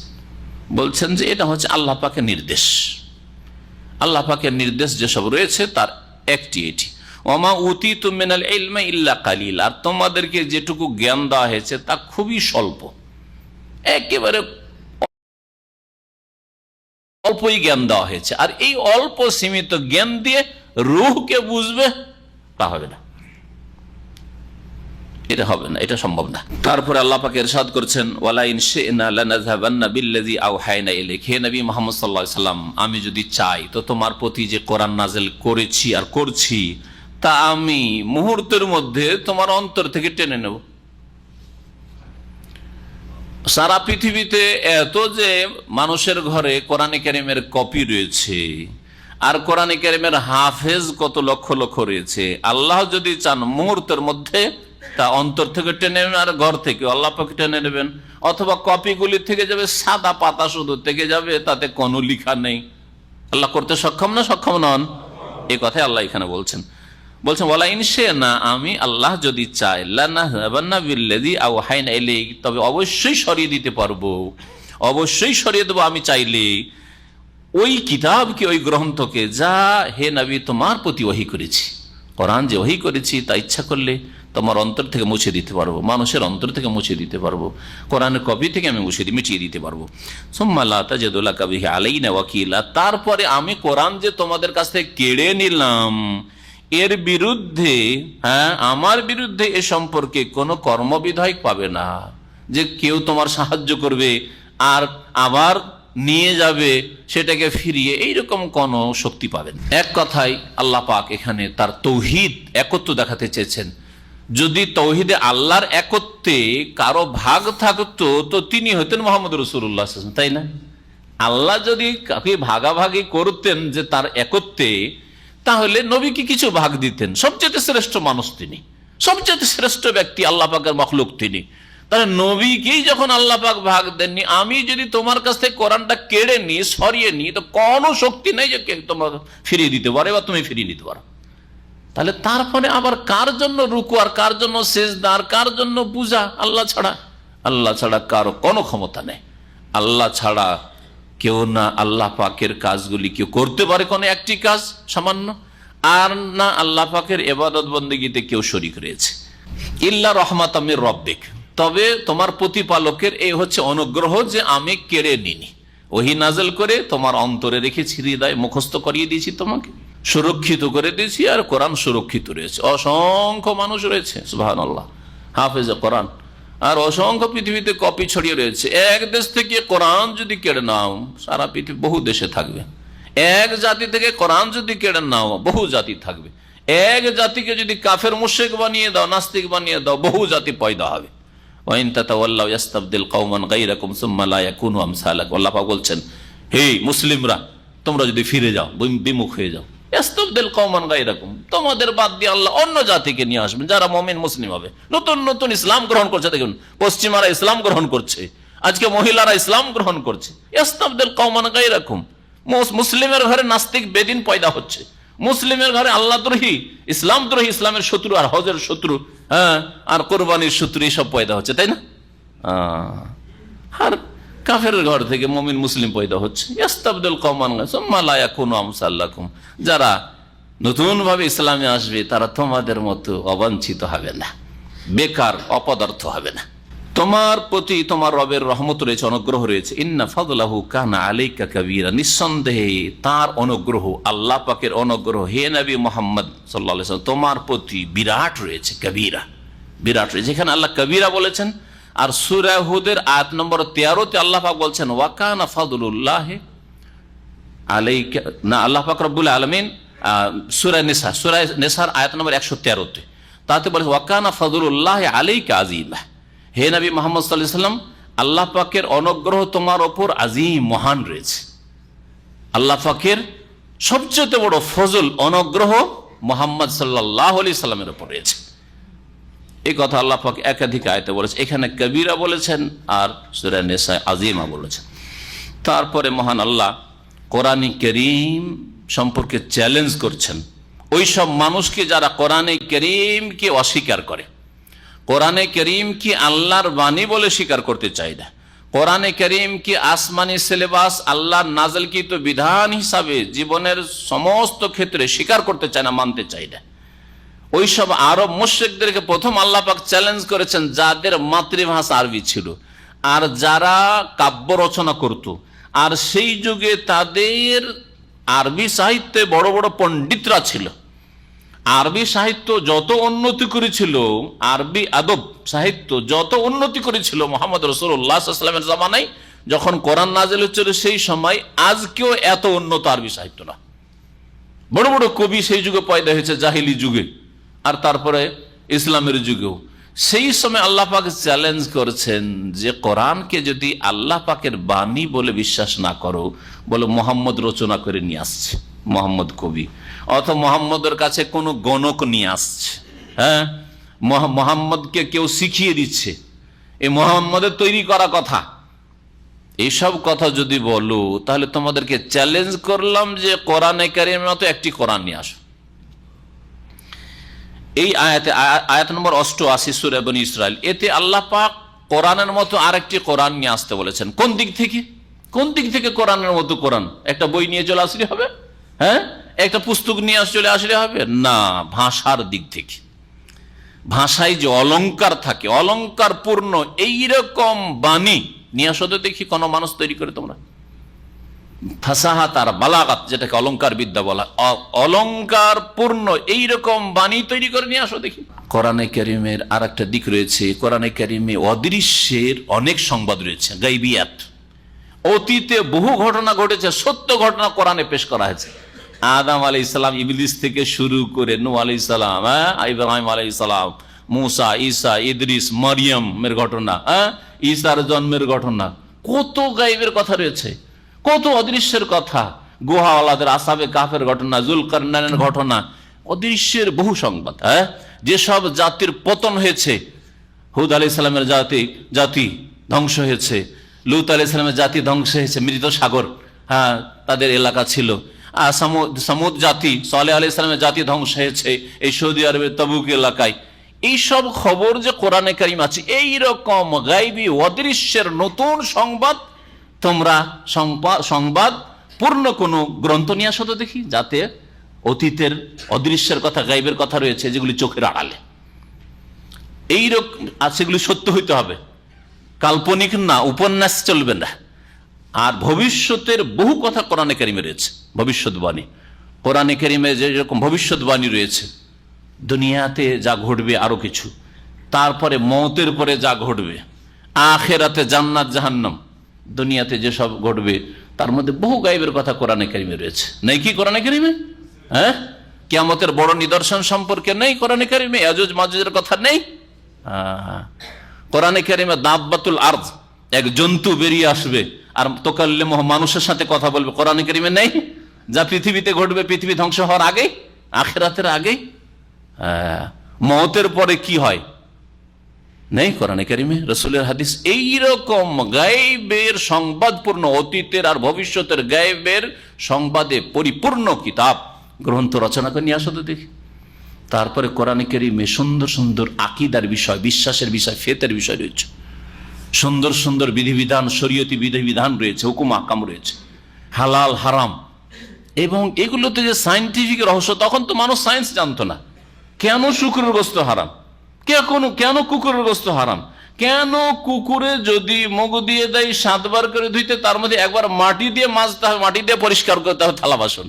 বলছেন যে এটা হচ্ছে আল্লাহ পাকের নির্দেশ। আল্লাহ পাকের নির্দেশ যেসব রয়েছে তার একটি এটি। ওমা উতীতুম মিনাল ইলমি ইল্লা কালিল, আর তোমাদেরকে যেটুকু জ্ঞান দেওয়া হয়েছে তা খুবই স্বল্প, একেবারে অল্পই জ্ঞান দেওয়া হয়েছে। আর এই অল্প সীমিত জ্ঞান দিয়ে রূহকে বুঝবে তা হবে না, এটা হবে না, এটা সম্ভব না। তারপরে আল্লাহ পাক ইরশাদ করছেন ওয়ালা ইন শি'না লানাযহাবান্না বিল্লাযী আওহায়না ইলাইকা, হে নবী মুহাম্মদ সাল্লাল্লাহু আলাইহি সাল্লাম আমি যদি চাই তো তোমার প্রতি যে কোরআন নাযিল করেছি আর করছি তা আমি মুহূর্তের মধ্যে তোমার অন্তর থেকে টেনে নেব। সারা পৃথিবীতে এত যে মানুষের ঘরে কোরআনে কারীমের কপি রয়েছে, আর কোরআনে কারীমের হাফেজ কত লক্ষ লক্ষ রয়েছে, আল্লাহ যদি চান মুহূর্তের মধ্যে তা অন্তর থেকে টেনে নেবেন, আর ঘর থেকে আল্লাহ পাক টেনে নেবেন। অথবা কপিগুলি থেকে যাবে, সাদা পাতা শুধু থেকে যাবে, তাতে কোনো লিখা নেই। আল্লাহ করতে সক্ষম না, সক্ষম নন? এই কথাই আল্লাহ এখানে বলছেন। ওয়ালা ইন শি'না, আমি আল্লাহ যদি চাই, লানাযহাবান্না বিল্লাযী আওহায়না ইলাইকা, তবে অবশ্যই সরিয়ে দিতে পারবো, অবশ্যই সরিয়ে দেবো আমি চাইলে ওই কিতাবকে, ওই গ্রন্থকে যা হে নবী তোমার প্রতি ওহী করেছি। কোরআন যে ওহী করেছি তা ইচ্ছা করলে তোমার অন্তর থেকে মুছে দিতে পারবো, মানুষের অন্তর থেকে মুছে দিতে পারবো, কোরআনের কপি থেকে আমি মিটিয়ে দিতে পারবো। সুম্মা লা তাজিদু লাকা বিহি আলাইনা ওয়াকিলা, তারপরে আমি কোরআন যে তোমাদের কাছ থেকে কেড়ে নিলাম এর বিরুদ্ধে, আমার বিরুদ্ধে এ সম্পর্কে কোনো কর্মবিধায়ক পাবে না, যে কেউ তোমার সাহায্য করবে আর আবার নিয়ে যাবে সেটাকে ফিরিয়ে, এইরকম কোন শক্তি পাবেন। এক কথায় আল্লাহ পাক এখানে তার তৌহিদ, একত্ব দেখাতে চেয়েছেন। যদি তৌহিদে আল্লাহর একত্বে কারো ভাগ থাকতো তো তিনি হতেন মুহাম্মদ রাসূলুল্লাহ, তাই না? আল্লাহ যদি কাকে ভাগাভাগি করতেন যে তার একত্বে, তাহলে নবীকে কিছু ভাগ দিতেন। সবচেয়ে শ্রেষ্ঠ মানুষ তিনি, সবচেয়ে শ্রেষ্ঠ ব্যক্তি, আল্লাহ পাকের মখলুক তিনি। তাহলে নবীকেই যখন আল্লাহ পাক ভাগ দেননি, আমি যদি তোমার কাছ থেকে কোরআনটা কেড়ে নি, সরিয়ে নি, তো কোনো শক্তি নেই যে তোমার ফিরিয়ে দিতে পারে বা তুমি ফিরিয়ে নিতে পারো। তাহলে তারপরে আবার কার জন্য রুকু, আর কার জন্য সিজদা, আর কার জন্য পূজা? আল্লাহ ছাড়া। আল্লাহ ছাড়া কারো কোনো ক্ষমতা নেই। আল্লাহ ছাড়া কেউ না আল্লাহ পাকের কাজগুলি কেউ করতে পারে, কোনো একটি কাজ সামান্য, আর না আল্লাহ পাকের ইবাদত বন্দেগীতে কেউ শরীক রয়েছে। ইল্লা রাহমাতাম মির রাব্বিক, তবে তোমার প্রতিপালকের এই হচ্ছে অনুগ্রহ যে আমি কেড়ে নিনি, ওহী নাযিল করে তোমার অন্তরে রেখেছি, হৃদয়ে মুখস্থ করিয়ে দিয়েছি তোমাকে। সুরক্ষিত করে দিয়েছি, আর কোরআন সুরক্ষিত রয়েছে। অসংখ্য মানুষ রয়েছে সুবহানাল্লাহ হাফেজে কোরআন, আর অসংখ্য পৃথিবীতে কপি ছড়িয়ে রয়েছে। এক দেশ থেকে কোরআন যদি কেড়ে নাও, সারা পৃথিবী বহু দেশে থাকবে। এক জাতি থেকে কোরআন যদি কেড়ে নাও, বহু জাতি থাকবে। এক জাতিকে যদি কাফের মুশরিক বানিয়ে দাও, নাস্তিক বানিয়ে দাও, বহু জাতি পয়দা হবে। ওয়াইন তাতাওয়াল্লাউ ইস্তাবদিল কওমান গায়রাকুম সুম্মা লা ইয়াকুনু আমসালাকুম। আল্লাহ পাক বলছেন, হে মুসলিমরা, তোমরা যদি ফিরে যাও, বিমুখ হয়ে যাও, ইস্তাবদিল কওমান গায়রাকুম, তোমাদের বাদ দিয়ে আল্লাহ অন্য জাতিকে নিয়ে আসবেন যারা মুমিন মুসলিম হবে। নতুন নতুন ইসলাম গ্রহণ করছে, দেখুন পশ্চিমারা ইসলাম গ্রহণ করছে, আজকে মহিলারা ইসলাম গ্রহণ করছে। ইস্তাবদিল কওমান গায়রাকুম, মুসলিমের ঘরে নাস্তিক বেদিন পয়দা হচ্ছে, মুসলিমের ঘরে আল্লাহদ্রোহী, ইসলামদ্রোহী, ইসলামের শত্রু আর হজের শত্রু, হ্যাঁ, আর কোরবানির শত্রু, এইসব পয়দা হচ্ছে, তাই না? আর কাফের ঘর থেকে মুমিন মুসলিম পয়দা হচ্ছে। ইস্তাবদিল কওমান সুম্মা লা ইয়াকুনু আমসালাকুম, যারা নতুন ভাবে ইসলামে আসবে তারা তোমাদের মতো অবাঞ্ছিত হবে না, বেকার অপদার্থ হবে না। তোমার প্রতি তোমার রবের রহমত রয়েছে, অনুগ্রহ রয়েছে। ইন্না ফাদলাহু কানা আলাইকা কাবীরা, নিঃসন্দেহে তার অনুগ্রহ, আল্লাহ পাকের অনুগ্রহ হে নবী মুহাম্মদ সাল্লাল্লাহু আলাইহি ওয়াসাল্লাম তোমার প্রতি বিরাট রয়েছে, কবীরা, বিরাট রয়েছে। এখানে আল্লাহ কবীরা বলেছেন। আর সূরা হুদের আয়াত নম্বর 13-তে আল্লাহ পাক বলছেন ওয়া কানা ফাদলুল্লাহি আলাইকা, না, আল্লাহ পাক রব্বুল আলামিন সূরা নিসার আয়াত নম্বর 113-তে, তাতে বলেছে ওয়া কানা ফাদলুল্লাহি আলাইকা আযীমা, হে নবী মুহাম্মদ সাল্লাল্লাহু আলাইহি ওয়াসাল্লাম আল্লাহ পাকের অনুগ্রহ তোমার ওপর আযীম, মহান রয়েছে। আল্লাহ পাকের সবচেয়ে বড় ফজল, অনুগ্রহ মুহাম্মদ সাল্লাল্লাহু আলাইহি সাল্লামের উপর রয়েছে। এই কথা আল্লাহ পাক একাধিক আয়াতে বলেছে। এখানে কবীরা বলেছেন আর সূরা নিসা আযীমা বলেছেন। তারপরে মহান আল্লাহ কোরআন কারীম সম্পর্কে চ্যালেঞ্জ করছেন ওই সব মানুষকে যারা কোরআনে কারীমকে অস্বীকার করে, কোরআনে কারীম কি আল্লাহর বাণী বলে স্বীকার করতে চায় না, কোরআনে কারীম কি আসমানি সিলেবাস, আল্লাহর নাযিলকৃত বিধান হিসাবে জীবনের সমস্ত ক্ষেত্রে স্বীকার করতে চায় না, মানতে চায় না। ওই সব আরব মুশরিকদেরকে প্রথম আল্লাহ পাক চ্যালেঞ্জ করেছেন, যাদের মাতৃভাষা আরবি ছিল আর যারা কাব্য রচনা করত, আর সেই যুগে তাদের আরবি সাহিত্যে বড় বড় পণ্ডিতরা ছিল। আরবি সাহিত্য যত উন্নতি করেছিল, আরবি আদব সাহিত্য যত উন্নতি করেছিল মুহাম্মদ রাসূলুল্লাহ সাল্লাল্লাহু আলাইহি ওয়াসাল্লামের জামানায়, যখন কোরআন নাযিল হচ্ছিল সেই সময়, আজকেও এত উন্নত আরবি সাহিত্য না। বড় বড় কবি সেই যুগে পয়দা হয়েছে, জাহিলি যুগে, আর তারপরে ইসলামের যুগেও। সেই সময় আল্লাহ পাক চ্যালেঞ্জ করেছেন যে কোরআনকে যদি আল্লাহ পাকের বাণী বলে বিশ্বাস না করো, বলে মোহাম্মদ রচনা করে নিয়ে আসছে, মোহাম্মদ কবি, অথবা মোহাম্মদের কাছে কোনো গণক নিয়ে আসছে, হ্যাঁ, মোহাম্মদকে কেউ শিখিয়ে দিচ্ছে, এই মোহাম্মদের তৈরি করা কথা, এইসব কথা যদি বলো তাহলে তোমাদেরকে চ্যালেঞ্জ করলাম যে কোরআনে কারীমের মতো একটি কোরআন নিয়ে আসো। এই আয়াত নম্বর 88 সূরা বনী ইসরাইল, এতে আল্লাহ পাক কোরআনের মতো আরেকটি কোরআন নিয়ে আসতে বলেছেন। কোন দিক থেকে? কোন দিক থেকে কোরআনের মতো কোরআন? একটা বই নিয়ে চলে আসলে হবে? হ্যাঁ, একটা পুস্তক নিয়ে চলে আসলে হবে না, ভাষার দিক থেকে। ভাষায় যে অলংকার থাকে, অলংকার পূর্ণ এইরকম বাণী নিয়ে আসো তো দেখি কোন মানুষ তৈরি করে তোমরা। ফাসাহাত আর বালাগাত, যেটাকে অলংকার বিদ্যা বলা, অলংকার পূর্ণ এইরকম বাণী তৈরি করে নিয়ে আসো দেখি। কোরআনে কারীমের আর একটা দিক রয়েছে, কোরআনে কারীমে অদৃশ্যের অনেক সংবাদ রয়েছে, গায়বিয়াত। অতীতে বহু ঘটনা ঘটেছে, সত্য ঘটনা কোরআনে পেশ করা হয়েছে। আদম আলাইহিস সালাম, ইবলিস থেকে শুরু করে নূহ আলাইহিস সালাম, ইব্রাহিম আলাইহিস সালাম, মুসা, ঈসা, ইদ্রিস, মারিয়ামের ঘটনা, ঈসার জন্মের ঘটনা, কত গায়বের কথা রয়েছে, কত অদৃশ্যের কথা, গুহাওয়ালাদের, আসহাবে কাহফের ঘটনা, যুলকারনাইনের ঘটনা, অদৃশ্যের বহু সংবাদ। যেসব জাতির পতন হয়েছে, হুদ আলাইহিস সালামের জাতি ধ্বংস হয়েছে, লূত আলাইহিস সালামের জাতি ধ্বংস হয়েছে, মৃত সাগর, হ্যাঁ, তাদের এলাকা ছিল। সামুদ জাতি, সালেহ আলাইহিস সালামের জাতি ধ্বংস হয়েছে এই সৌদি আরবের তাবুক এলাকায়। এইসব খবর যে কোরআনে কারীম আছে, এইরকম গায়বী অদৃশ্যের নতুন সংবাদ তোমরা সংবাদ পূর্ণ কোন গ্রন্থ নিয়ে আসো তো দেখি, যাতে অতীতের অদৃশ্যের কথা, গায়বের কথা রয়েছে যেগুলি চোখের আড়ালে, এইরকম আর সেগুলি সত্য হইতে হবে, কাল্পনিক না, উপন্যাস চলবে না। আর ভবিষ্যতের বহু কথা কোরআনে কারীমে রয়েছে, ভবিষ্যৎবাণী, কোরআনে কারিমে যেরকম ভবিষ্যৎবাণী রয়েছে, দুনিয়াতে যা ঘটবে আরো কিছু, তারপরে মওতের পরে যা ঘটবে, আখিরাতে জান্নাত জাহান্নাম, দুনিয়াতে যেসব ঘটবে তার মধ্যে বহু গায়েবের কথা কোরআনে কারিমে রয়েছে। নেই কি কোরআনে কারিমে? হ্যাঁ, কিয়ামতের বড় নিদর্শন সম্পর্কে নেই কোরআনে কারিমে? ইয়াজুজ মাজুজের কথা নেই? কোরআনে কারিমে দাব্বাতুল আরদ, এক জন্তু বেরিয়ে আসবে আর তুকাল্লিমুহ, মানুষের সাথে কথা বলবে, কোরআনে কারিমে নেই? যা পৃথিবীতে ঘটবে পৃথিবী ধ্বংস হওয়ার আগেই, আখিরাতের আগেই। মওতের পরে কি হয় নেই কোরআনে কারিমে, রাসূলের হাদিস। এইরকম গায়েবের সংবাদপূর্ণ, অতীতের আর ভবিষ্যতের গায়েবের সংবাদে পরিপূর্ণ কিতাব গ্রন্থ রচনা করে নিয়ে আসো তো দেখি। তারপরে কোরআনে কারিমে সুন্দর সুন্দর আকীদার বিষয়, বিশ্বাসের বিষয়, ফেতের বিষয় রয়েছে, সুন্দর সুন্দর বিধিবিধান, শরীয়তি বিধিবিধান রয়েছে, হুকুম আহকাম রয়েছে, হালাল হারাম। এবং এগুলোতে যে সায়েন্টিফিক রহস্য, তখন তো মানুষ সায়েন্স জানতো না। কেন শুকরের গোশত হারাম, কেন কুকুরের গোশত হারাম, কেন কুকুরে যদি মুখ দিয়ে দেয় 7 বার করে ধুইতে, তার মধ্যে একবার মাটি দিয়ে মাজতে হবে, মাটি দিয়ে পরিষ্কার করতে হবে থালা বাসন।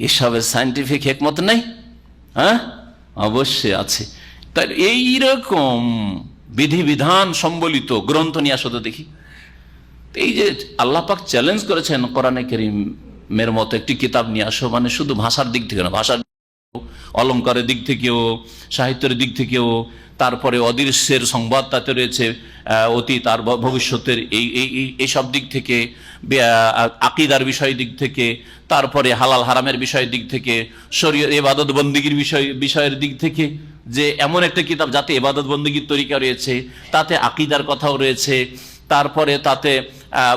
এসবের সায়েন্টিফিক হিকমত নেই? হ্যাঁ, অবশ্যই আছে। তাই এইরকম বিধিবিধান সম্বলিত গ্রন্থ নিয়ে আসো তো দেখি। এই যে আল্লাহ পাক চ্যালেঞ্জ করেছেন কোরআনে কারীমের মতো একটি কিতাব নিয়ে আসো, মানে শুধু ভাষার দিক থেকে না, ভাষার অলঙ্কারের দিক থেকেও, সাহিত্যের দিক থেকেও, তারপরে অদৃশ্যের সংবাদ তাতে রয়েছে, অতীত আর ভবিষ্যতের এইসব দিক থেকে, আকীদার বিষয়ের দিক থেকে, তারপরে হালাল হারামের বিষয়ের দিক থেকে, শরীয়ত ইবাদত বন্দেগীর বিষয়ের দিক থেকে, যে এমন একটা কিতাব যাতে ইবাদত বন্দেগীর তরিকা রয়েছে, তাতে আকীদার কথাও রয়েছে, তারপরে তাতে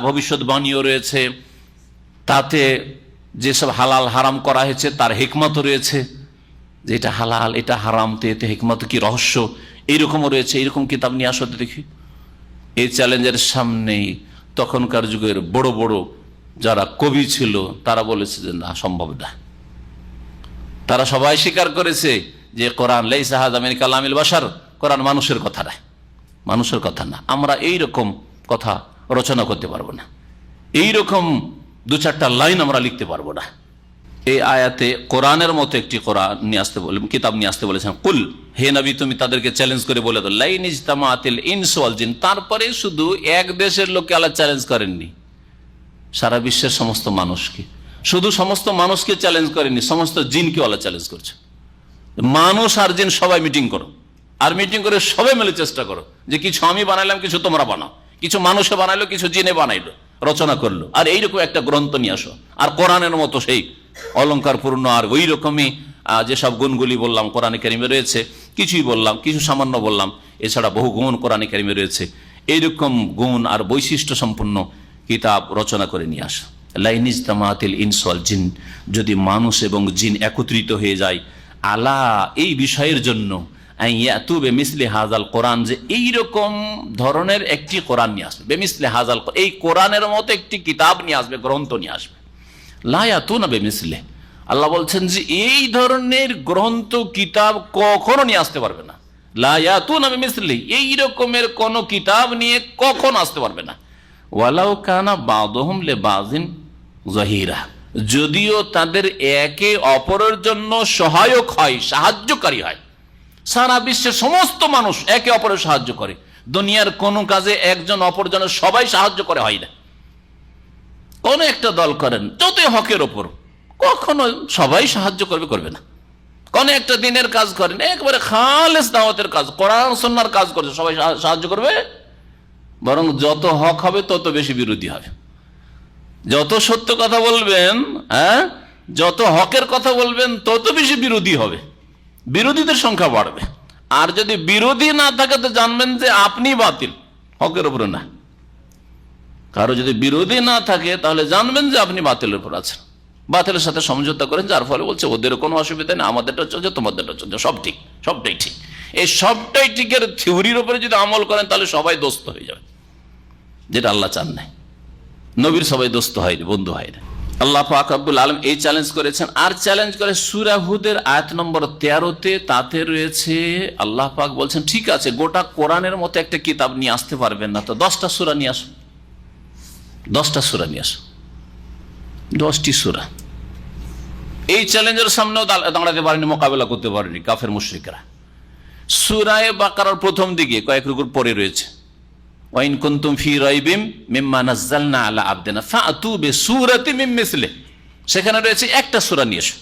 ভবিষ্যৎবাণীও রয়েছে, তাতে যেসব হালাল হারাম করা হয়েছে তার হিকমতও রয়েছে, যে এটা হালাল এটা হারাম, তো এতে হিকমত কি, রহস্য এইরকমও রয়েছে। এইরকম কিতাব নিয়ে আসতে দেখি। এই চ্যালেঞ্জের সামনেই তখনকার যুগের বড় বড় যারা কবি ছিল তারা বলেছে যে না, সম্ভব না। তারা সবাই স্বীকার করেছে যে কোরআন লাইসা হাযা মিন কালামিল বাশার, কোরআন মানুষের কথা না, মানুষের কথা না। আমরা এইরকম কথা রচনা করতে পারবো না, এইরকম 2-4টা লাইন আমরা লিখতে পারবো না। এই আয়াতে কোরআনের মতো একটি কোরআন নিয়ে আসতে বলে, কিতাব নিয়ে আসতে বলেছেন। কুল, হে নবী তুমি তাদেরকে চ্যালেঞ্জ করে বলে দাও, লাইন ইজতামাআতিল ইনসু ওয়াল জিন। তারপরে শুধু এক দেশের লোককে আল্লাহ চ্যালেঞ্জ করেননি, সারা বিশ্বের সমস্ত মানুষকে, শুধু সমস্ত মানুষকে চ্যালেঞ্জ করেননি, সমস্ত জিনকে আল্লাহ চ্যালেঞ্জ করছে। মানুষ আর জিন সবাই মিটিং করো, আর মিটিং করে সবাই মিলে চেষ্টা করো যে কিছু আমি বানাইলাম, কিছু তোমরা বানাও, কিছু মানুষে বানাইলো, কিছু জিনে বানাইলো, রচনা করলো, আর এইরকম একটা গ্রন্থ নিয়ে আসো। আর কোরআনের মতো সেই অলঙ্কারপূর্ণ আর ওই রকমই যেসব গুণগুলি বললাম কোরআনে কারিমে রয়েছে, কিছুই বললাম, কিছু সামান্য বললাম, এছাড়া বহু গুণ কোরআনে কারিমে রয়েছে, এইরকম গুণ আর বৈশিষ্ট্য সম্পন্ন কিতাব রচনা করে নিয়ে আসো। লাইন ইজতামাআতিল ইনসু ওয়াল জিন, যদি মানুষ এবং জিন একত্রিত হয়ে যায়, আলা এই বিষয়ের জন্য, ইয়াতু বিমিসলি হাযাল কোরআন, যে এইরকম ধরনের একটি কোরআন নিয়ে আসবে, বিমিসলি হাযাল, এই কোরআনের মতো একটি কিতাব নিয়ে আসবে, গ্রন্থ নিয়ে আসবে। লা ইয়াতুনা বিমিসলি, আল্লাহ বলছেন যে এই ধরনের গ্রন্থ কিতাব কখনো নিয়ে আসতে পারবে না। লা ইয়াতুনা বিমিসলি, এই রকমের কোন কিতাব নিয়ে কখনো আসতে পারবে না। ওয়ালাউ কানা বাযুহুম লিবাযিন যাহিরা, যদিও তাদের একে অপরের জন্য সহায়ক হয়, সাহায্যকারী হয়। সারা বিশ্বের সমস্ত মানুষ একে অপরের সাহায্য করে, দুনিয়ার কোন কাজে একজন অপরজনের সবাই সাহায্য করে হয় না। কোন একটা দল করেন যতই হকের ওপর, কখনো সবাই সাহায্য করবে না। কোন একটা দিনের কাজ করেন, একবারে খালেস দাওয়াতের কাজ, কোরআন সুন্নাহর কাজ করছে, সবাই সাহায্য করবে? বরং যত হক হবে তত বেশি বিরোধী হবে। যত সত্য কথা বলবেন, যত হকের কথা বলবেন, তত বেশি বিরোধী হবে, বিরোধীদের সংখ্যা বাড়বে। আর যদি বিরোধী না থাকে তো জানবেন যে আপনি বাতিল, হকের উপরে না। কারো যদি বিরোধী না থাকে তাহলে জানবেন যে আপনি বাতিলের উপর আছেন, বাতিলের সাথে সমঝোতা করেন, যার ফলে বলছে ওদের কোনো অসুবিধা নেই, আমাদেরটা চলছে, তোমাদেরটা চলছে, সব ঠিক, সবটাই ঠিক। এই সবটাই ঠিকের থিওরির উপরে যদি আমল করেন তাহলে সবাই দোস্ত হয়ে যাবে, যেটা আল্লাহ চান নাই। নবীর সবাই দোস্ত হয়নি, বন্ধু হয় না। আল্লাহ পাক রব্বুল আলামিন এই চ্যালেঞ্জ করেছেন। আর চ্যালেঞ্জ করে সূরা হুদের আয়াত নম্বর 13-তে, তাতে রয়েছে আল্লাহ পাক বলছেন ঠিক আছে, গোটা কোরআনের মতো একটা কিতাব নিয়ে আসতে পারবেন না, তো 10টা সূরা নিয়ে আসো, 10টা সূরা নিয়ে আসো, 10টি সূরা। এই চ্যালেঞ্জের সামনেও দাঁড়াতে পারেনি, মোকাবেলা করতে পারেনি কাফের মুশরিকরা। সূরা বাকারার প্রথম দিকে কয়েক রুকুর পরে রয়েছে ওয়াইন কুনতুম ফি রাইবিম মিম্মা নাযালনা আলা আবদিনা ফাতু বিসূরাতিম মিন মিসলিহি, সেখানে রয়েছে একটা সূরা নিয়ে এসো।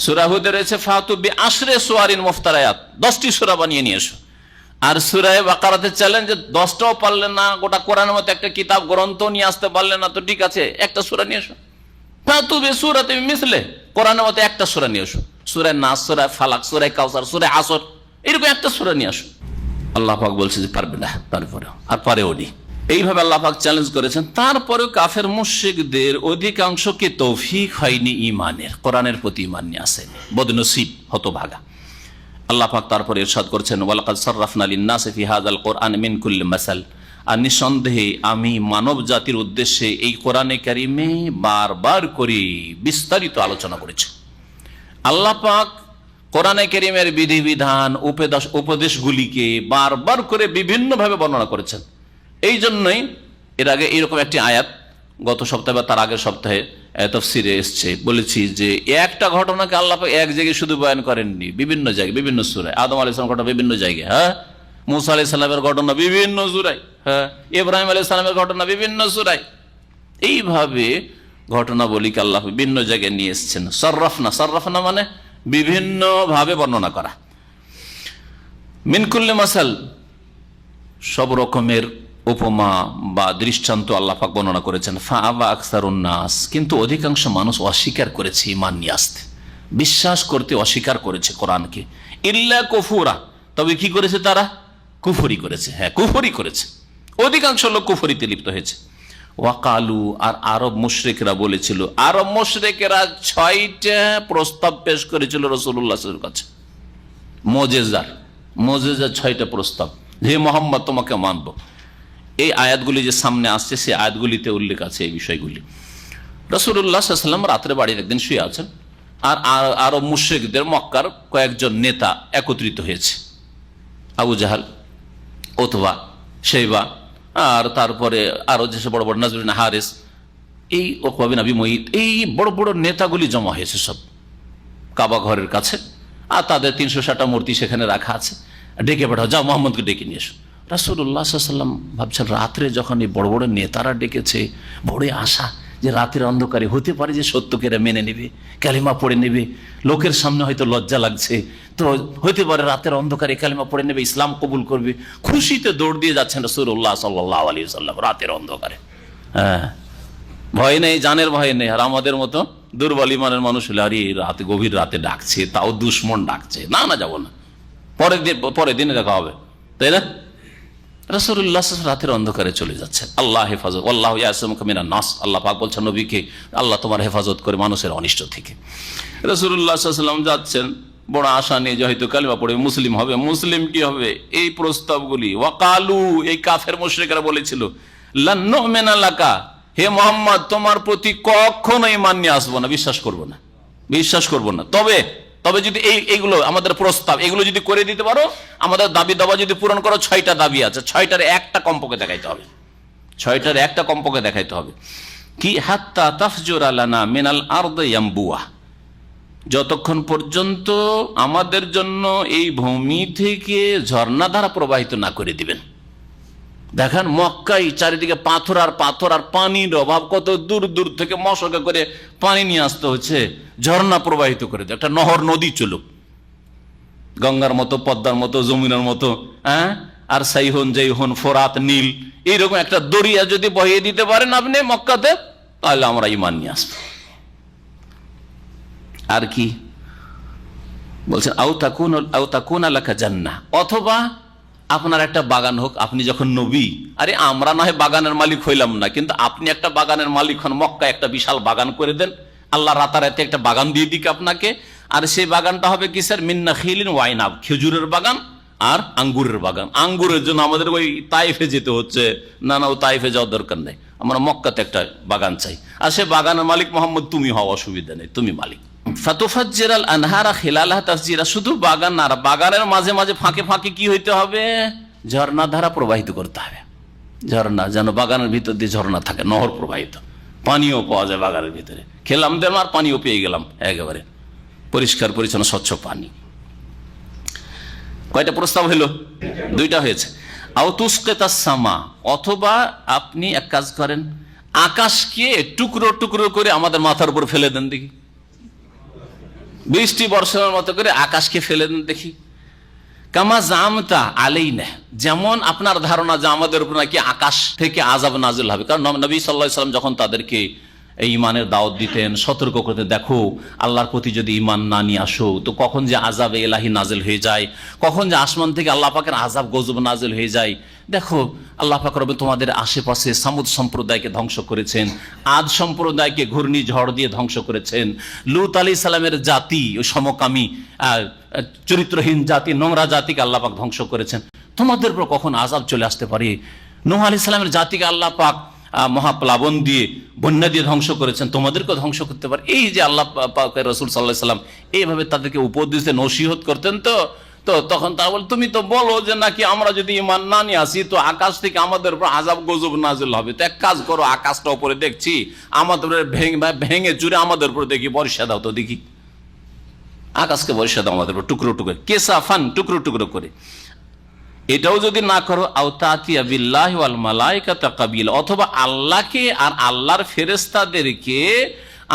সূরা হুদে রয়েছে ফাতু বিআশরি সুওয়ারিন মুফতারায়াত, 10টি সূরা বানিয়ে নিয়ে এসো। আর সূরা বাকারাতে চ্যালেঞ্জ, 10টাও পারলেন না, গোটা কোরআনের মতো একটা কিতাব গ্রন্থ নিয়ে আসতে পারলেন না, তো ঠিক আছে একটা সূরা নিয়ে এসো। ফাতু বিসূরাতিম মিন মিসলিহি, কোরআনের মতো একটা সূরা নিয়ে এসো। সূরা নাস, সূরা ফালাক, সূরা কাউসার, সূরা আসর, এরকম একটা সূরা নিয়ে আসো। আল্লাহ পাক বলছে যে পারবে না, তারপরেও আর পারেও নি। এইভাবে আল্লাহ পাক চ্যালেঞ্জ করেছেন। তারপরেও কাফের মুশরিকদের অধিকাংশকে তৌফিক হয়নি ইমানের, কোরআনের প্রতি ইমান নিয়ে আসেনি, বদনসিব, হতভাগা। আল্লাহ পাক তারপরে ইরশাদ করছেন ওয়ালাকাদ সাররাফনা লিন-নাসি ফি হাযাল কুরআন মিন কুল্লি মাসাল, আর নিঃসন্দেহে আমি মানব জাতির উদ্দেশ্যে এই কোরআনে কারিমে বারবার করে বিস্তারিত আলোচনা করেছি। আল্লাহ পাক কোরআনে কারীমের বিধিবিধান, উপদেশগুলিকে বারবার করে বিভিন্নভাবে বর্ণনা করেছেন। এই জন্যই এর আগে এইরকম একটি আয়াত গত সপ্তাহে বা তার আগের সপ্তাহে তাফসিরে এসছে, বলেছি যে একটা ঘটনাকে আল্লাহ পাক এক জায়গায় শুধু বয়ান করেননি, বিভিন্ন জায়গায় বিভিন্ন সূরায়। আদম আলাইহিস সালামের ঘটনা বিভিন্ন জায়গায়, হ্যাঁ, মূসা আলাইহিস সালামের ঘটনা বিভিন্ন সূরায়, হ্যাঁ, ইব্রাহিম আলাইহিস সালামের ঘটনা বিভিন্ন সূরায়। এইভাবে ঘটনাবলীকে আল্লাহ বিভিন্ন জায়গায় নিয়ে এসেছেন। সাররাফনা মানে বিভিন্ন ভাবে বর্ণনা করা। মিন কুল্লি মাসাল, সব রকমের উপমা বা দৃষ্টান্ত আল্লাহ পাক বর্ণনা করেছেন। ফাআবা আকসারুন নাস, কিন্তু অধিকাংশ মানুষ অস্বীকার করেছে ইমান নিয়ে আসতে, বিশ্বাস করতে অস্বীকার করেছে কোরআনকে। ইল্লা কুফুরা, তবে কি করেছে তারা? কুফরি করেছে। হ্যাঁ, কুফরি করেছে, অধিকাংশ লোক কুফরিতে লিপ্ত হয়েছে। ওয়াকালু, আর আরব মুশরিকরা বলেছিল, আরব মুশরিকেরা 6টা প্রস্তাব পেশ করেছিল রাসূলুল্লাহ সাল্লাল্লাহু আলাইহি ওয়াসাল্লামের কাছে। মুজিজা 6টা প্রস্তাব, হে মুহাম্মদ তোমাকে মানব। এই আয়াতগুলি যে সামনে আসছে, সেই আয়াতগুলিতে উল্লেখ আছে এই বিষয়গুলি। রাসূলুল্লাহ সাল্লাল্লাহু আলাইহি ওয়াসাল্লাম রাত্রে বাড়ির একদিন শুয়ে আছেন, আর আরব মুশরিকদের মক্কার কয়েকজন নেতা একত্রিত হয়েছে। আবু জাহাল, উতবা, শাইবা, আর তারপরে আরো যেসব বড় বড় নাজরুল হারিস, এই উকবা বিন আবি মুঈত, এই বড় বড় নেতাগুলি জমা হয়েছে সব কাবা ঘরের কাছে। আর তাদের 360টা মূর্তি সেখানে রাখা আছে। ডেকে পাঠাও, যাও মুহাম্মদকে ডেকে নিয়ে এসো। রাসূলুল্লাহ সাল্লাল্লাহু আলাইহি ওয়াসাল্লাম ভাবছেন, রাত্রে যখন এই বড় বড় নেতারা ডেকেছে, বড় আশা যে রাতের অন্ধকারে হতে পারে যে সত্যকে এরা মেনে নেবে, কালিমা পড়ে নেবে। লোকের সামনে হয়তো লজ্জা লাগছে, তো হতে পারে রাতের অন্ধকারে কালিমা পড়ে নেবে, ইসলাম কবুল করবে। খুশিতে দৌড় দিয়ে যাচ্ছেন রাসূলুল্লাহ সাল্লাল্লাহু আলাইহি ওয়াসাল্লাম রাতের অন্ধকারে। হ্যাঁ, ভয় নেই, জানের ভয় নেই। আর আমাদের মতো দুর্বল ইমানের মানুষ হলে, আরে রাতে, গভীর রাতে ডাকছে, তাও দুশ্মন ডাকছে, না যাবো না, পরের দিনে দেখা হবে, তাই না? রাসূলুল্লাহ রাতের অন্ধকারে চলে যাচ্ছেন। আল্লাহ হেফাজত, আল্লাহ ইয়াসিমুকা মিনান নাস, আল্লাহ পাক বলছেন নবীকে, আল্লাহ তোমার হেফাজত করে মানুষের অনিষ্ট থেকে। রাসূলুল্লাহ সাল্লাল্লাহু আলাইহি ওয়াসাল্লাম যাচ্ছেন বড় আশা নিয়ে যে হয়তো কালিমা পড়ে মুসলিম হবে। মুসলিম কি হবে? এই প্রস্তাবগুলি। ওয়াকালু, এই কাফের মুশরিকরা বলেছিল, লান নুমিনা লাকা, হে মুহাম্মদ তোমার প্রতি কখনো ঈমান নিয়ে আসবো না, বিশ্বাস করব না। তবে যদি এইগুলো আমাদের প্রস্তাব, এগুলো যদি করে দিতে পারো, আমাদের দাবি দাবা যদি পূরণ করো, 6টা দাবি আছে, 6টার একটা কমপক্ষে দেখাইতে হবে। কি? হাত্তা তাফজুরা লানা মিনাল আরদি ইয়ামবুয়া, যতক্ষণ পর্যন্ত আমাদের জন্য এই ভূমি থেকে ঝর্ণাধারা প্রবাহিত না করে দিবেন। দেখেন মক্কায় চারিদিকে পাথর আর পানির অভাব, কত দূর দূর থেকে মশকে করে পানি নিয়ে আসতে হচ্ছে, ঝর্ণা প্রবাহিত করে দেয়। একটা নহর, নদী চলুক, গঙ্গার মতো, পদ্মার মতো, যমুনার মতো, হ্যাঁ, আর সাইহন, জাইহন, ফোরাত, নীল, এইরকম একটা দরিয়া যদি বহিয়ে দিতে পারেন আপনি মক্কাতে, তাহলে আমরা ঈমান নিয়ে আসবো। আর কি বলছেন? আও তাকুনা লাকা জান্নাহ, অথবা আপনার একটা বাগান হোক, আপনি যখন নবী। আরে আমরা না হয় বাগানের মালিক হইলাম না, কিন্তু আপনি একটা বাগানের মালিক হন, মক্কায় একটা বিশাল বাগান করে দেন, আল্লাহ রাতারাতি একটা বাগান দিয়ে দিক আপনাকে। আর সেই বাগানটা হবে কিসের? মিন নাখিলিন ওয়া ইনাব, খেজুরের বাগান আর আঙ্গুরের বাগান। আঙ্গুরের জন্য আমাদের ওই তাইফে যেতে হচ্ছে, না ও তাইফে যাওয়ার দরকার নেই, আমরা মক্কাতে একটা বাগান চাই। আর সে বাগানের মালিক মোহাম্মদ তুমি হও, অসুবিধা নেই, তুমি মালিক। ফাতুফাজ্জিরাল আনহারা খিলালাহা তাফজিরা, শুধু বাগান না, বাগানের মাঝে মাঝে ফাঁকে ফাঁকে কি হইতে হবে? ঝর্ণা ধারা প্রবাহিত করতে হবে। ঝর্ণা, যেন বাগানের ভিতর দিয়ে ঝর্ণা থাকে, নহর প্রবাহিত, পানিও পাওয়া যায় বাগানের ভিতরে, খেলাম দেম আর পানিও পেয়ে গেলাম, একেবারে পরিষ্কার পরিচ্ছন্ন স্বচ্ছ পানি। কয়টা প্রস্তাব হলো? দুইটা হয়েছে। আউতুসকেতাসমা, অথবা আপনি এক কাজ করেন, আকাশকে টুকরো টুকরো করে আমাদের মাথার উপর ফেলে দেন দেখি, বৃষ্টি বর্ষণের মতো করে আকাশকে ফেলে দেন দেখি। কামা জামতা আলাইনা, যেমন আপনার ধারণা যে আমাদের উপর নাকি আকাশ থেকে আযাব নাজিল হবে। কারণ নবী সাল্লাল্লাহু আলাইহি ওয়াসাল্লাম যখন তাদেরকে এই ইমানের দাওয়াত দিতেন, সতর্ক করতেন, দেখো আল্লাহর প্রতি যদি ইমান না নিয়ে আসো তো কখন যে আযাবে ইলাহি নাজিল হয়ে যায়, কখন যে আসমান থেকে আল্লাহ পাকের আযাব গজব নাজিল হয়ে যায়। দেখো আল্লাহ পাক রব্বুল তোমাদের আশেপাশে সামুদ সম্প্রদায়কে ধ্বংস করেছেন, আদ সম্প্রদায়কে ঘূর্ণিঝড় দিয়ে ধ্বংস করেছেন, লূত আলাইহিস সালামের জাতি ওই সমকামী চরিত্রহীন জাতি, নোংরা জাতিকে আল্লাহ পাক ধ্বংস করেছেন, তোমাদের উপর কখন আযাব চলে আসতে পারে। নূহ আলাইহিস সালামের জাতিকে আল্লাহ পাক মহাপ্লাবন দিয়ে বন্যা দিয়ে ধ্বংস করেছেন, তোমাদেরকে ধ্বংস করতে পারে। এই যে আল্লাহ পাকের রাসূল সাল্লাল্লাহু আলাইহি সাল্লাম এইভাবে তাদেরকে উপদেশ নসিহত করতেন। তো তখন তারা বল, তুমি তো বলো যে নাকি আমরা যদি ঈমান না নিয়ে আসি তো আকাশ থেকে আমাদের উপর আযাব গজব নাজিল হবে। তো এক কাজ করো, আকাশটা উপরে দেখছি, আমাদের ভেঙে চুরে আমাদের উপর দেখি বর্ষা দাও তো দেখি, আকাশকে বর্ষা দাও আমাদের উপর টুকরো টুকরো, কেসাফান টুকরো টুকরো করে। এটাও যদি না করো, আওতাতিয়া বিল্লাহি ওয়াল মালাইকাতা কাবিলা, অথবা আল্লাহকে আর আল্লাহর ফেরেশতাদেরকে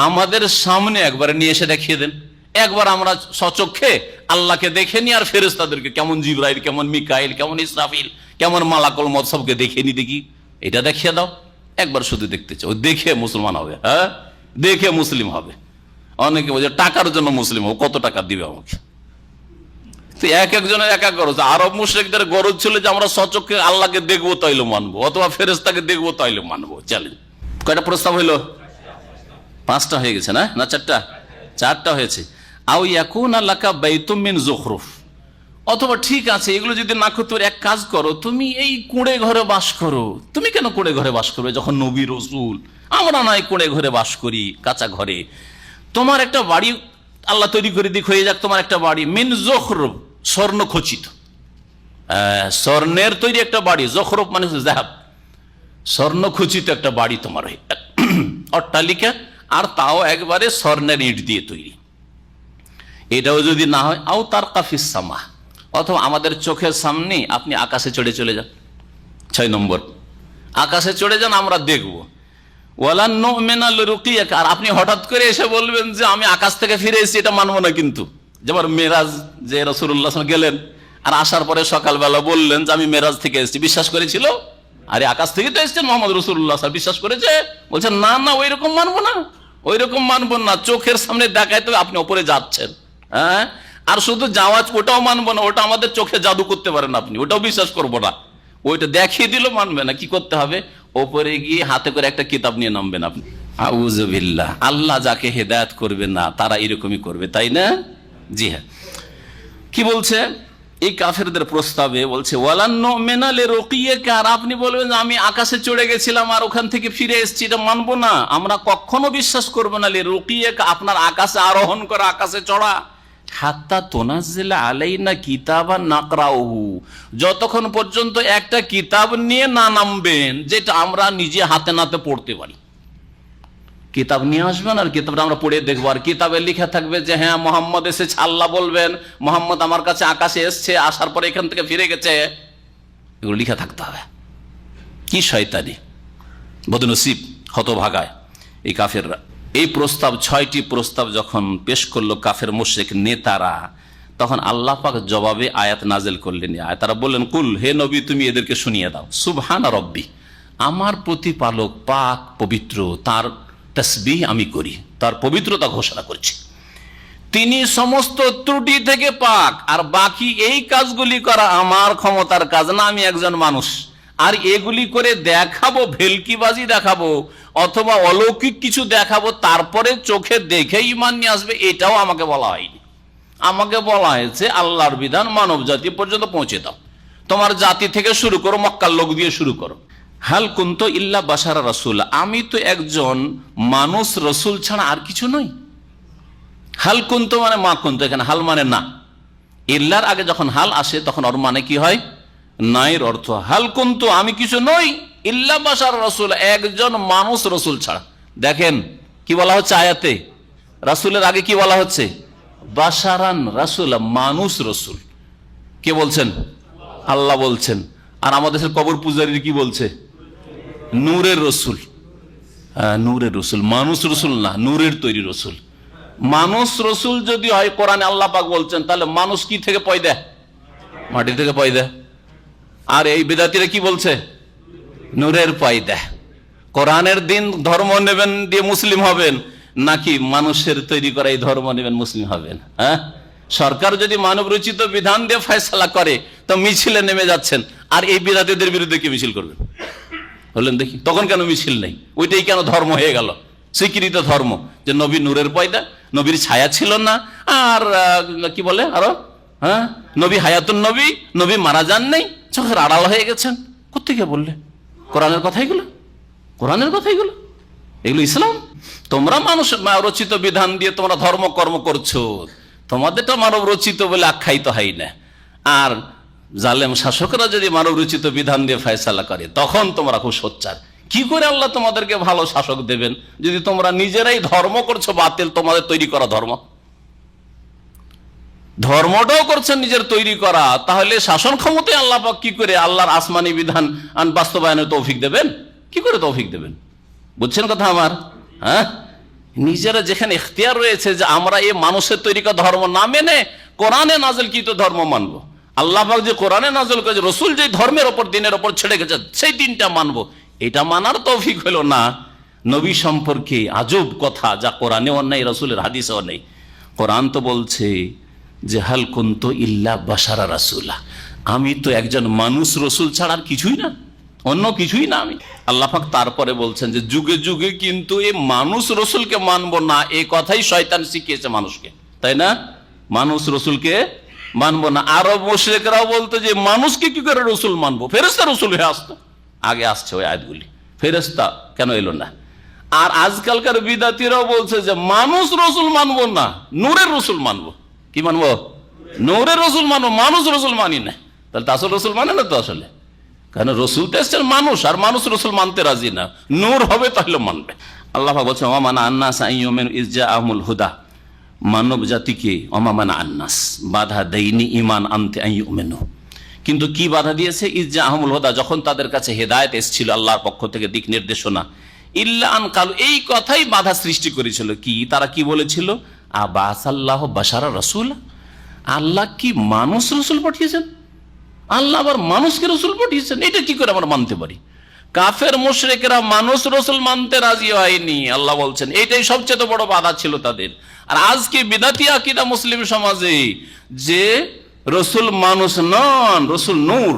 আমাদের সামনে একবার নিয়ে এসে দেখিয়ে দেন, একবার আমরা সচক্ষে আল্লাহকে দেখে নি আর ফেরেশতাদেরকে, কেমন জিবরাইল, কেমন মিকাইল, কেমন ইসরাফিল, কেমন মালাকুল মউত সবকে দেখে নি দেখি, এটা দেখিয়ে দাও। একবার শুধু দেখতে চাও, দেখে মুসলমান হবে, হ্যাঁ দেখে মুসলিম হবে। অনেকে বলছে টাকার জন্য মুসলিম হোক, কত টাকা দিবে আমাকে। এক একজনের এক এক গরজ। আরব মুশরিকদের গরজ ছিল যে আমরা সচক্ষে আল্লাহকে দেখবো তাইলে মানবো, অথবা ফেরেশতাকে দেখবো তাইলে মানবো। চলেন, কয়টা প্রস্তাব হইলো? 5টা হয়ে গেছে না? না 4টা? 4টা হয়েছে। আও ইয়াকুনা লাকা বাইতুম মিন যুখরুফ, অথবা ঠিক আছে এগুলো যদি না করতে পারো, এক কাজ করো, তুমি এই কুঁড়ে ঘরে বাস করো। তুমি কেন কুঁড়ে ঘরে বাস করবে যখন নবী রাসূল? আমরা নয় কুঁড়ে ঘরে বাস করি, কাঁচা ঘরে। তোমার একটা বাড়ি আল্লাহ তৈরি করে দিক, হয়ে যাক তোমার একটা বাড়ি মিন যুখরুফ, স্বর্ণ খচিত, স্বর্ণের তৈরি একটা বাড়ি। যখরুফ মানে যাহাব, স্বর্ণ খচিত একটা বাড়ি তোমার অট্টালিকা, আর তাও একবারে স্বর্ণের ইট দিয়ে তৈরি। এটাও যদি না হয়, আও তার কাফিস সামা, অথবা আমাদের চোখের সামনে আপনি আকাশে চড়ে চলে যান। 6 নম্বর, আকাশে চড়ে যান, আমরা দেখবো। ওয়ালান নুমিনা লিরুকিয়াকা, আর আপনি হঠাৎ করে এসে বলবেন যে আমি আকাশ থেকে ফিরে এসেছি, এটা মানবো না। কিন্তু যেমন মেরাজ, যে রাসূলুল্লাহ গেলেন আর আসার পরে সকালবেলা বললেন যে আমি মেরাজ থেকে এসেছি, বিশ্বাস করেছিল? আরে আকাশ থেকে তো এসেছেন মোহাম্মদ রাসূলুল্লাহ, বিশ্বাস করেছে? বলছেন না না, ওই রকম মানবো না, ওই রকম মানবো না। চোখের সামনে দেখায় তো আপনি ওপরে যাচ্ছেন, হ্যাঁ, আর শুধু যাওয়া ওটাও মানবো না, ওটা আমাদের চোখে জাদু করতে পারেন আপনি, ওটাও বিশ্বাস করবো না। ওইটা দেখিয়ে দিল মানবে না। কি করতে হবে? ওপরে গিয়ে হাতে করে একটা কিতাব নিয়ে নামবেন আপনি। আউযু বিল্লাহ, আল্লাহ যাকে হেদায়েত করবে না তারা এরকমই করবে, তাই না? জি হ্যাঁ। কি বলছে এই কাফেরদের প্রস্তাবে? বলছে ওয়ালান নুমিনা লিরুকিয়াকা, আর আপনি বলবেন আমি আকাশে চড়ে গেছিলাম আর ওখান থেকে ফিরে এসেছি, এটা মানবো না, আমরা কখনো বিশ্বাস করবো না। লিরুকিয়াকা, আপনার আকাশে আরোহণ করা, আকাশে চড়া। হাত্তা তুনাজ্জিলা আলাইনা কিতাবান নাকরাউহু, যতক্ষণ পর্যন্ত একটা কিতাব নিয়ে না নামবেন যেটা আমরা নিজে হাতে নাতে পড়তে পারি। কিতাব নিয়ে আসবেন আর কিতাবটা আমরা পড়ে দেখবো, আর কিতাবে লিখা থাকবে যে হ্যাঁ মোহাম্মদ এসেছে, আল্লাহ বলবেন মোহাম্মদ আমার কাছে আকাশে এসছে, আসার পরে এখান থেকে ফিরে গেছে, এগুলো লিখা থাকতে হবে। কি শয়তানি, বদনসিব, হতভাগায় এই কাফেররা। এই প্রস্তাব, 6টি প্রস্তাব যখন পেশ করলো কাফের মুশরিক নেতারা, তখন আল্লাহ পাক জবাবে আয়াত নাজেল করলেন। তারা বললেন, কুল, হে নবী তুমি এদেরকে শুনিয়ে দাও, সুবহান রব্বি, আমার প্রতিপালক পাক পবিত্র, তার তাসবিহ আমি করি, তার পবিত্রতা ঘোষণা করছি, তিনি সমস্ত ত্রুটি থেকে পাক, আর বাকি এই কাজগুলি করা আমার ক্ষমতার কাজ না, আমি একজন মানুষ। আর এগুলি করে দেখাবো, ভেলকিবাজি দেখাবো অথবা অলৌকিক কিছু দেখাবো, তারপরে চোখে দেখে ঈমান নিয়ে আসবে, এটাও আমাকে বলা হয়নি। আমাকে বলা হয়েছে আল্লাহর বিধান মানব জাতি পর্যন্ত পৌঁছে দাও, তোমার জাতি থেকে শুরু করো, মক্কার লোক দিয়ে শুরু করো। হাল কুনতু ইল্লা বাশারা রাসূল, আমি তো একজন মানুষ, রসুল ছাড়া আর কিছু নই। হাল কুনতু মানে মা কুনতু, এখানে হাল মানে না, ইল্লার আগে যখন হাল আসে তখন ওর মানে কি হয়? নাইর অর্থ। হাল কুনতু, আমি কিছু নই, ইল্লা বাশারা রাসূল, একজন মানুষ রসুল ছাড়া। দেখেন কি বলা হচ্ছে আয়াতে, রাসূলের আগে কি বলা হচ্ছে? বাশারান রাসূলা, মানুষ রসুল। কে বলছেন? আল্লাহ বলছেন। আর আমাদের দেশের কবর পূজারীর কি বলছে? নূরের রসুল। নূরের রসুল, মানুষ রসুল না, নূরের তৈরি রসুল। মানুষ রসুল যদি হয়, কোরআনে আল্লাহ পাক বলছেন, তাহলে মানুষ কি থেকে পয়দা? মাটি থেকে পয়দা। আর এই বেদাতিরা কি বলছে? নূরের পয়দা। কোরআনের দিন ধর্ম নেবেন দিয়ে মুসলিম হবেন, নাকি মানুষের তৈরি করা এই ধর্ম নেবেন মুসলিম হবেন? হ্যাঁ, সরকার যদি মানব রচিত বিধান দিয়ে ফয়সালা করে তো মিছিলে নেমে যাচ্ছেন, আর এই বিদাতীদের বিরুদ্ধে কি মিছিল করবেন? বললেন দেখি, তখন কেন মিছিল নেই? ওইটাই কেন ধর্ম হয়ে গেল, স্বীকৃত ধর্ম? যে নবী নূরের পয়দা, নবীর ছায়া ছিল না, আর কি বলে আরো, হ্যাঁ, নবী হায়াতুন নবী, নবী মারা যান নাই, চোখের আড়াল হয়ে গেছেন। কোত্থেকে বললে? কোরআনের কথাই গুলো, কোরআনের কথাই গুলো, এগুলো ইসলাম? তোমরা মানুষ রচিত বিধান দিয়ে তোমরা ধর্ম কর্ম করছো, তোমাদেরটা মানব রচিত বলে আখ্যায়িত হয় না। আর জালেম শাসকরা যদি মানব রচিত বিধান দিয়ে ফয়সালা করে, তখন তোমরা খুব সোচ্চার। কি করে আল্লাহ তোমাদেরকে ভালো শাসক দেবেন যদি তোমরা নিজেরাই ধর্ম করছো বাতিল, তোমাদের তৈরি করা ধর্ম, ধর্মটাও করছেন নিজের তৈরি করা। তাহলে শাসন ক্ষমতায় আল্লাহ পাক কি করে আল্লাহর আসমানি বিধান বাস্তবায়নের তৌফিক দেবেন? কি করে তৌফিক দেবেন? বুঝছেন কথা আমার? হ্যাঁ, নিজেরা যেখানে ইখতিয়ার রয়েছে যে আমরা এই মানুষের তৈরি করা ধর্ম না মেনে কোরআনে নাযিলকৃত ধর্ম মানবো, আল্লাহ পাক যে কোরআনে নাযিল করেছে, রসুল যে ধর্মের ওপর দিনের ওপর ছেড়ে গেছে সেই দিনটা মানবো, এটা মানার তৌফিক হলো না। নবী সম্পর্কে আজব কথা যা কোরআনেও নেই, রসুলের হাদিসেও নেই। কোরআন তো বলছে যে হাল কুনতু ইল্লা বাশারা রাসূলা, আমি তো একজন মানুষ রসুল ছাড়া আর কিছুই না, অন্য কিছুই না আমি। আল্লাহ পাক তারপরে বলছেন যে যুগে যুগে কিন্তু এই মানুষ রসুলকে মানবো না, এই কথাই শয়তান শিখিয়েছে মানুষকে, তাই না? মানুষ রসুলকে মানবো না। আরব মুশরিকরাও বলতো যে মানুষকে কি করে রসুল মানবো, ফেরেশতা রসুল হয়ে আসতো। আগে আসছে ওই আয়াতগুলি, ফেরেশতা কেন এলো না? আর আজকালকার বিদাতিরাও বলছে যে মানুষ রসুল মানবো না, নূরের রসুল মানবো। কি মানবো? নূরের রসুল মানবো, মানুষ রসুল মানি না। তাহলে আসল রসুল মানে না তো আসলে, কারণ রসুল তো এসছেন মানুষ, আর মানুষ রসুল মানতে রাজি না, নূর হবে তাহলে মানবে। আল্লাহ বলছে ওমানা আন্নাস আইয়ুমিন ইজা আহমুল হুদা, মানব জাতিকে অমামানা আন্নাস বাধা দেয়নি ইমান আনতে আইয়ুমিনু। কিন্তু কি বাধা দিয়েছে? ইজা আহমুল হুদা, যখন তাদের কাছে হেদায়েত এসেছিল আল্লাহর পক্ষ থেকে, দিক নির্দেশনা, ইল্লা আন কালু, এই কথাই বাধা সৃষ্টি করেছিল। কি তারা কি বলেছিল? আবাসাল্লাহ বাশারা রাসূল, আল্লাহ কি মানুষ রসুল পাঠিয়েছেন? আল্লাহ আবার মানুষকে রসুল পাঠিয়েছেন, এটা কি করে আমরা মানতে পারি? কাফের মুশরিকরা মানুষ রসুল মানতে রাজি হয়নি। আল্লাহ বলছেন এইটাই সবচেয়ে বড় বাধা ছিল তাদের। আর আজকে বিদাতি আকীদা মুসলিম সমাজে যে রসুল মানুষ নন, রসুল নূর,